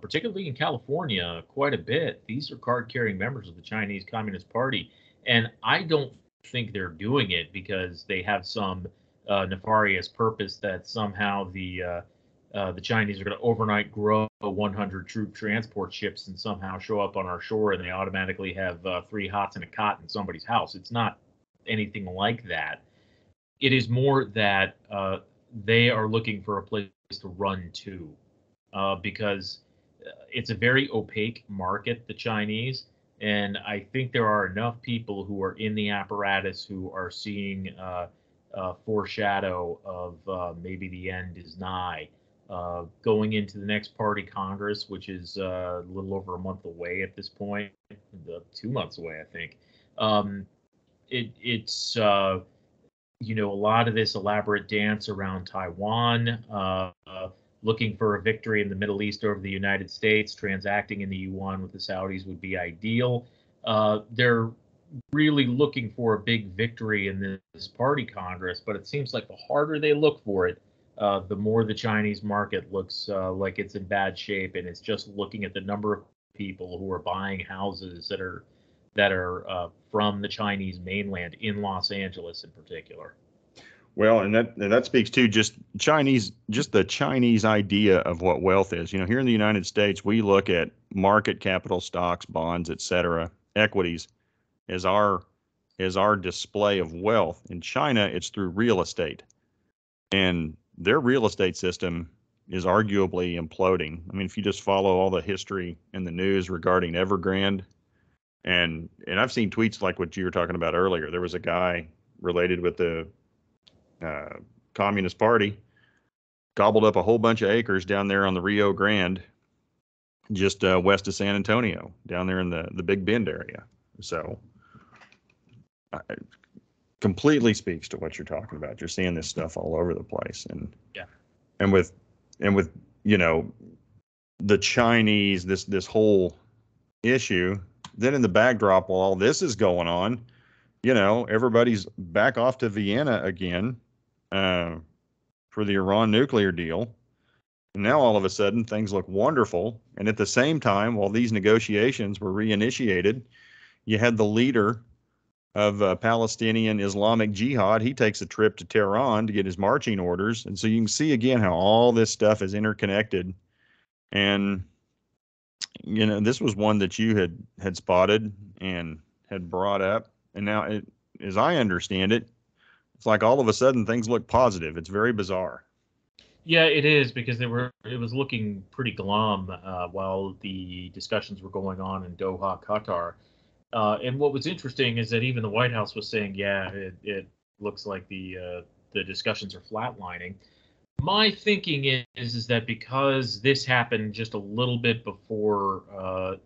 Particularly in California, quite a bit. These are card-carrying members of the Chinese Communist Party, and I don't think they're doing it because they have some nefarious purpose that somehow the Chinese are going to overnight grow 100 troop transport ships and somehow show up on our shore, and they automatically have 3 hots and a cot in somebody's house. It's not anything like that. It is more that they are looking for a place to run to, because it's a very opaque market, the Chinese, and I think there are enough people who are in the apparatus who are seeing foreshadow of maybe the end is nigh. Going into the next party Congress, which is a little over a month away at this point, 2 months away, I think. It's a lot of this elaborate dance around Taiwan, looking for a victory in the Middle East over the United States, transacting in the yuan with the Saudis would be ideal. They're really looking for a big victory in this party Congress, but it seems like the harder they look for it, the more the Chinese market looks like it's in bad shape, and it's just looking at the number of people who are buying houses that are from the Chinese mainland in Los Angeles in particular. Well, and that speaks to just the Chinese idea of what wealth is. Here in the United States, we look at market capital, stocks, bonds, etc., equities as our display of wealth. In China, it's through real estate, and their real estate system is arguably imploding. I mean, if you just follow all the history in the news regarding Evergrande, and I've seen tweets like what you were talking about earlier. There was a guy related with the Communist Party, gobbled up a whole bunch of acres down there on the Rio Grande, just west of San Antonio, down there in the Big Bend area. So it completely speaks to what you're talking about. You're seeing this stuff all over the place, and with the Chinese, this whole issue. Then in the backdrop, while all this is going on, everybody's back off to Vienna again for the Iran nuclear deal. And now all of a sudden things look wonderful. And at the same time, while these negotiations were reinitiated, you had the leader of Palestinian Islamic Jihad. He takes a trip to Tehran to get his marching orders. And so you can see again how all this stuff is interconnected. And this was one that you had spotted and had brought up. And now, as I understand it, it's like all of a sudden things look positive. It's very bizarre. Yeah, it is, because it was looking pretty glum while the discussions were going on in Doha, Qatar. And what was interesting is that even the White House was saying, yeah, it looks like the discussions are flatlining. My thinking is that because this happened just a little bit before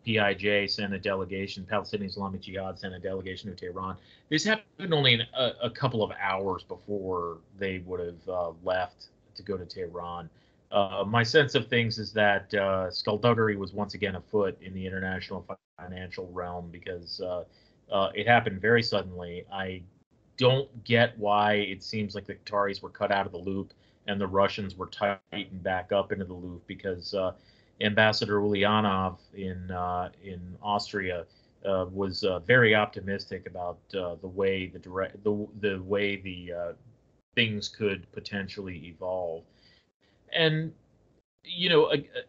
PIJ sent a delegation, Palestinian Islamic Jihad sent a delegation to Tehran. This happened only in a couple of hours before they would have left to go to Tehran. My sense of things is that skullduggery was once again afoot in the international financial realm because it happened very suddenly. I don't get why it seems like the Qataris were cut out of the loop and the Russians were tightened back up into the loop because Ambassador Ulyanov in Austria was very optimistic about the way the way the things could potentially evolve. And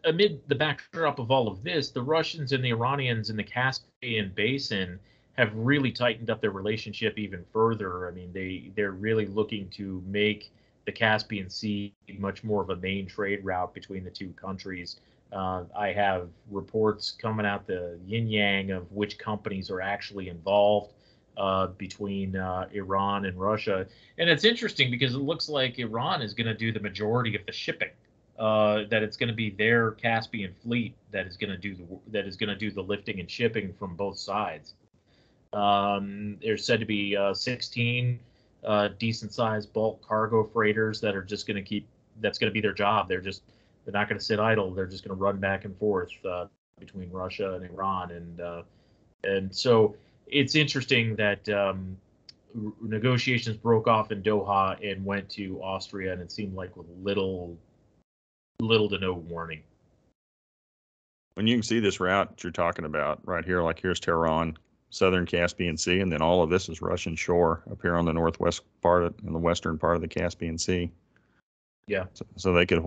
amid the backdrop of all of this, the Russians and the Iranians in the Caspian Basin have really tightened up their relationship even further. I mean, they're really looking to make the Caspian Sea much more of a main trade route between the two countries. I have reports coming out the yin yang of which companies are actually involved between Iran and Russia, and it's interesting because it looks like Iran is going to do the majority of the shipping. That it's going to be their Caspian fleet that is going to do the lifting and shipping from both sides. There's said to be 16 decent-sized bulk cargo freighters that are just going to that's going to be their job. They're not going to sit idle. They're just going to run back and forth between Russia and Iran, and so it's interesting that negotiations broke off in Doha and went to Austria, and it seemed like with little to no warning. When you can see this route that you're talking about right here, like here's Tehran, southern Caspian Sea, and then all of this is Russian shore up here on the northwest part in the western part of the Caspian Sea. Yeah. So they could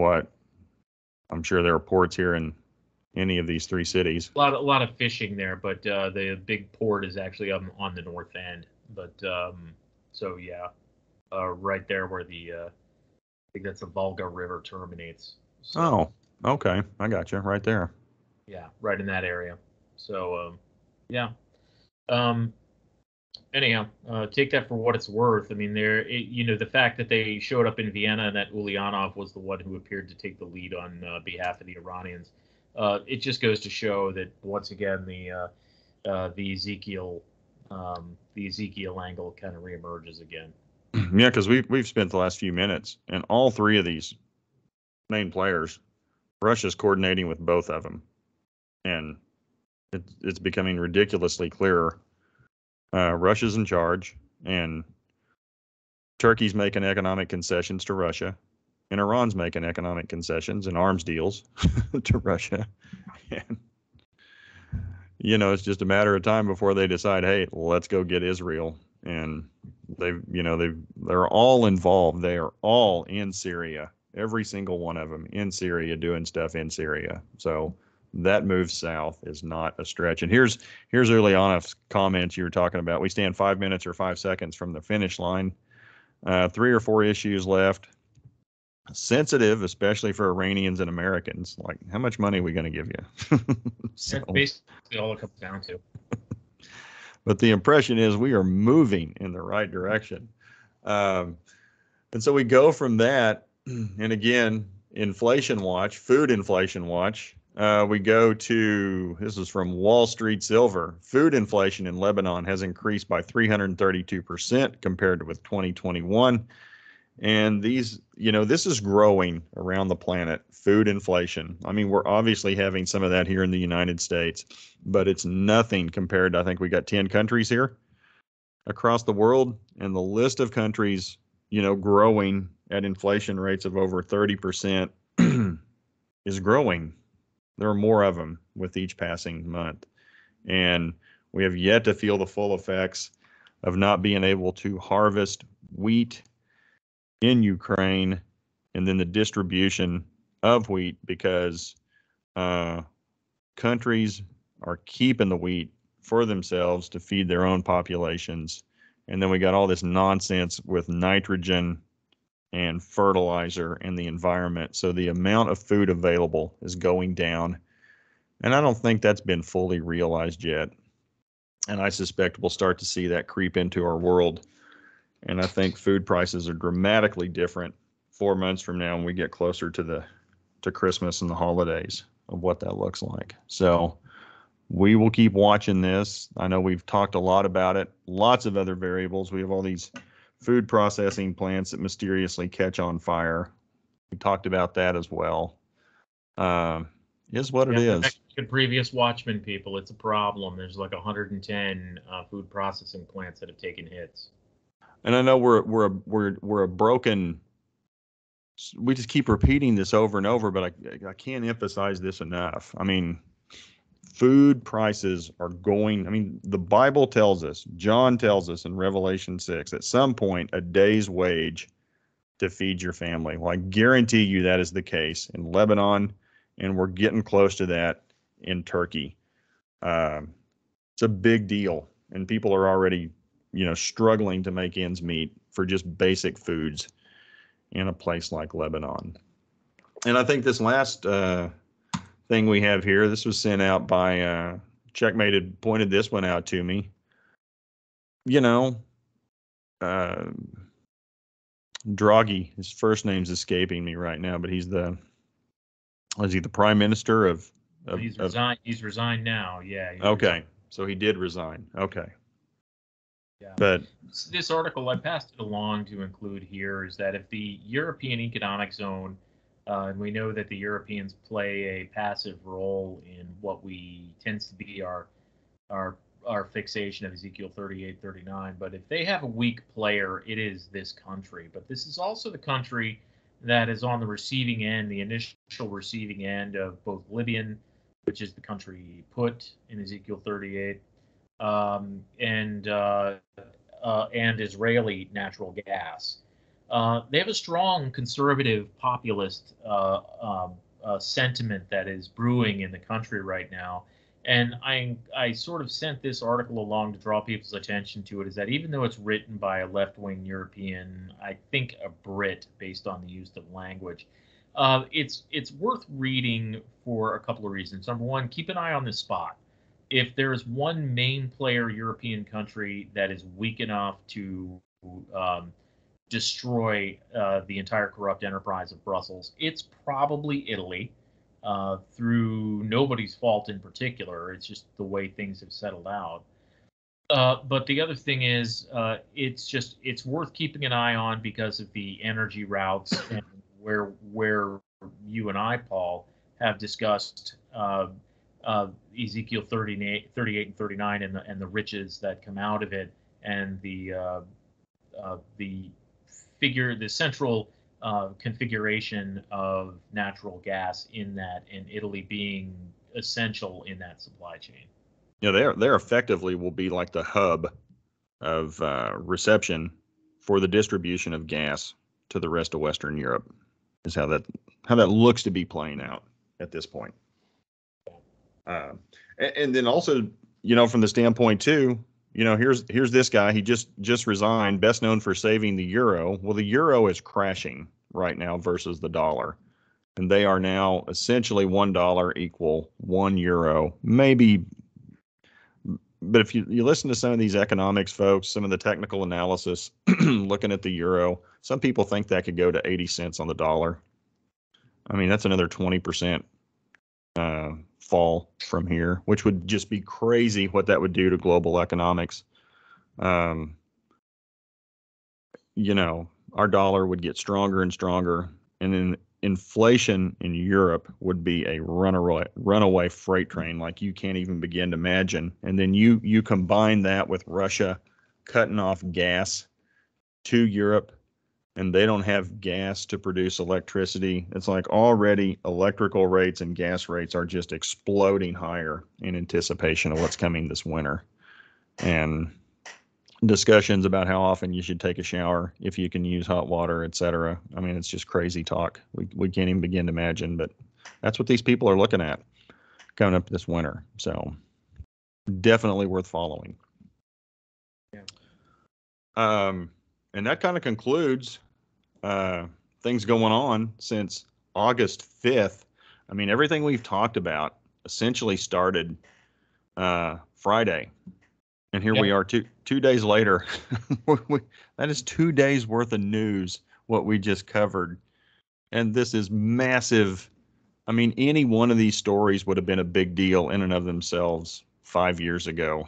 I'm sure there are ports here in any of these three cities. A lot of fishing there, but the big port is actually on the north end. But so yeah, right there where I think that's the Volga River terminates. So, oh, okay, I got you right there. Yeah, right in that area. So yeah. Anyhow, take that for what it's worth. I mean, the fact that they showed up in Vienna and that Ulyanov was the one who appeared to take the lead on behalf of the Iranians, it just goes to show that once again the Ezekiel angle kind of reemerges again. Yeah, because we've spent the last few minutes, and all three of these main players, Russia's coordinating with both of them, and it's becoming ridiculously clearer. Russia's in charge, and Turkey's making economic concessions to Russia, and Iran's making economic concessions and arms deals to Russia. And, it's just a matter of time before they decide, hey, let's go get Israel. And they're all involved. They are all in Syria. Every single one of them in Syria doing stuff in Syria. So that move south is not a stretch. And here's Ulyanov's comments you were talking about. We stand 5 minutes or 5 seconds from the finish line. 3 or 4 issues left. Sensitive, especially for Iranians and Americans. Like, how much money are we going to give you? So, that's basically all it comes down to. But the impression is we are moving in the right direction. And so we go from that. And again, inflation watch, food inflation watch. We go to, this is from Wall Street Silver. Food inflation in Lebanon has increased by 332% compared with 2021. And this is growing around the planet, food inflation. I mean, we're obviously having some of that here in the United States, but it's nothing compared to, I think we got 10 countries here across the world, and the list of countries, growing at inflation rates of over 30% is growing. There are more of them with each passing month. And we have yet to feel the full effects of not being able to harvest wheat in Ukraine, and then the distribution of wheat, because countries are keeping the wheat for themselves to feed their own populations. And then we got all this nonsense with nitrogen and fertilizer in the environment. So the amount of food available is going down. And I don't think that's been fully realized yet. And I suspect we'll start to see that creep into our world. And I think food prices are dramatically different 4 months from now when we get closer to Christmas and the holidays of what that looks like. So we will keep watching this. I know we've talked a lot about it. Lots of other variables. We have all these food processing plants that mysteriously catch on fire. We talked about that as well. Is what it is. The previous Watchmen people, it's a problem. There's like 110 food processing plants that have taken hits. And I know we're a broken. We just keep repeating this over and over, but I can't emphasize this enough. I mean, food prices are going. I mean, the Bible tells us, John tells us in Revelation 6, at some point, a day's wage to feed your family. Well, I guarantee you that is the case in Lebanon, and we're getting close to that in Turkey. It's a big deal, and people are already, struggling to make ends meet for just basic foods in a place like Lebanon. And I think this last thing we have here, this was sent out by Checkmate had pointed this one out to me. Draghi, his first name's escaping me right now, but is he the prime minister of he's resigned. He's resigned now. Yeah. Okay. Resigned. So he did resign. Okay. Yeah. But this article, I passed it along to include here, is that if the European Economic Zone, and we know that the Europeans play a passive role in what tends to be our fixation of Ezekiel 38, 39. But if they have a weak player, it is this country. But this is also the country that is on the receiving end, the initial receiving end of both Libyan, which is the country put in Ezekiel 38, and Israeli natural gas. They have a strong conservative populist sentiment that is brewing in the country right now. And I sort of sent this article along to draw people's attention to it, is that even though it's written by a left-wing European, I think a Brit based on the use of language, it's worth reading for a couple of reasons. Number one, keep an eye on this spot. If there's one main player European country that is weak enough to destroy the entire corrupt enterprise of Brussels, it's probably Italy. Through nobody's fault in particular. It's just the way things have settled out. But the other thing is, it's worth keeping an eye on because of the energy routes and where you and I, Paul, have discussed Ezekiel 38 and 39 and the riches that come out of it, and the central configuration of natural gas in that, and Italy being essential in that supply chain. They're effectively will be like the hub of reception for the distribution of gas to the rest of Western Europe. Is how that looks to be playing out at this point. And then also, from the standpoint too, here's this guy. He just resigned, best known for saving the euro. Well, the euro is crashing right now versus the dollar, and they are now essentially $1 equal €1, maybe. But if you listen to some of these economics folks, some of the technical analysis, looking at the euro, some people think that could go to 80 cents on the dollar. I mean, that's another 20% fall from here, which would just be crazy what that would do to global economics. Our dollar would get stronger and stronger, and then inflation in Europe would be a runaway freight train like you can't even begin to imagine. And then you combine that with Russia cutting off gas to Europe, and they don't have gas to produce electricity. It's like already electrical rates and gas rates are just exploding higher in anticipation of what's coming this winter. And discussions about how often you should take a shower, if you can use hot water, etc. I mean, it's just crazy talk. We can't even begin to imagine, but that's what these people are looking at coming up this winter. So definitely worth following. Yeah. And that kind of concludes things going on since August 5th. I mean, everything we've talked about essentially started Friday. And here we are two days later. That is 2 days worth of news, what we just covered And this is massive. I mean, any one of these stories would have been a big deal in and of themselves 5 years ago.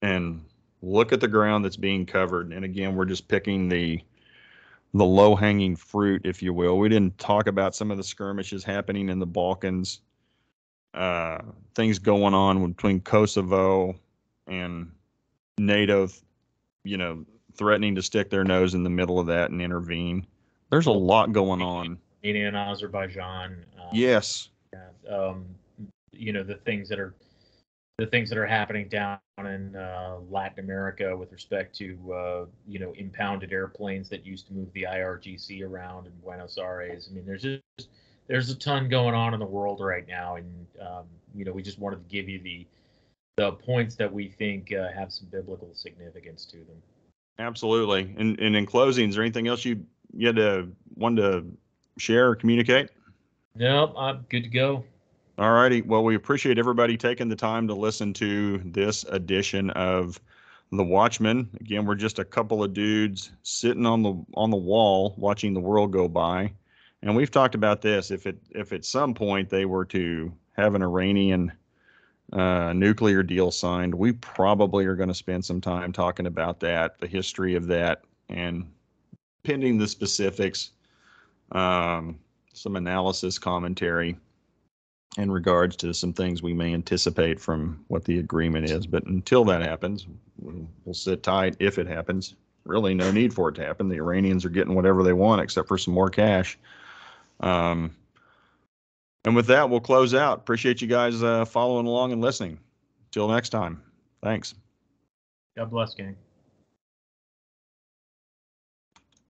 And look at the ground that's being covered. And again, we're just picking the low hanging fruit, if you will. We didn't talk about some of the skirmishes happening in the Balkans, things going on between Kosovo and NATO, threatening to stick their nose in the middle of that and intervene. There's a lot going on. Armenia and Azerbaijan. Yes. The things that are happening down in Latin America with respect to impounded airplanes that used to move the IRGC around in Buenos Aires. I mean, there's a ton going on in the world right now, and we just wanted to give you the points that we think have some biblical significance to them. Absolutely. And in closing, is there anything else you wanted to share or communicate? Nope, I'm good to go. All righty. Well, we appreciate everybody taking the time to listen to this edition of The Watchmen. Again, we're just a couple of dudes sitting on the wall watching the world go by. And we've talked about this. If at some point they were to have an Iranian nuclear deal signed, we probably are going to spend some time talking about that, the history of that, and pending the specifics, some analysis commentary in regards to some things we may anticipate from what the agreement is. But until that happens, we'll sit tight. If it happens, really no need for it to happen. The Iranians are getting whatever they want except for some more cash. And with that, we'll close out. Appreciate you guys following along and listening. Till next time. Thanks. God bless, gang.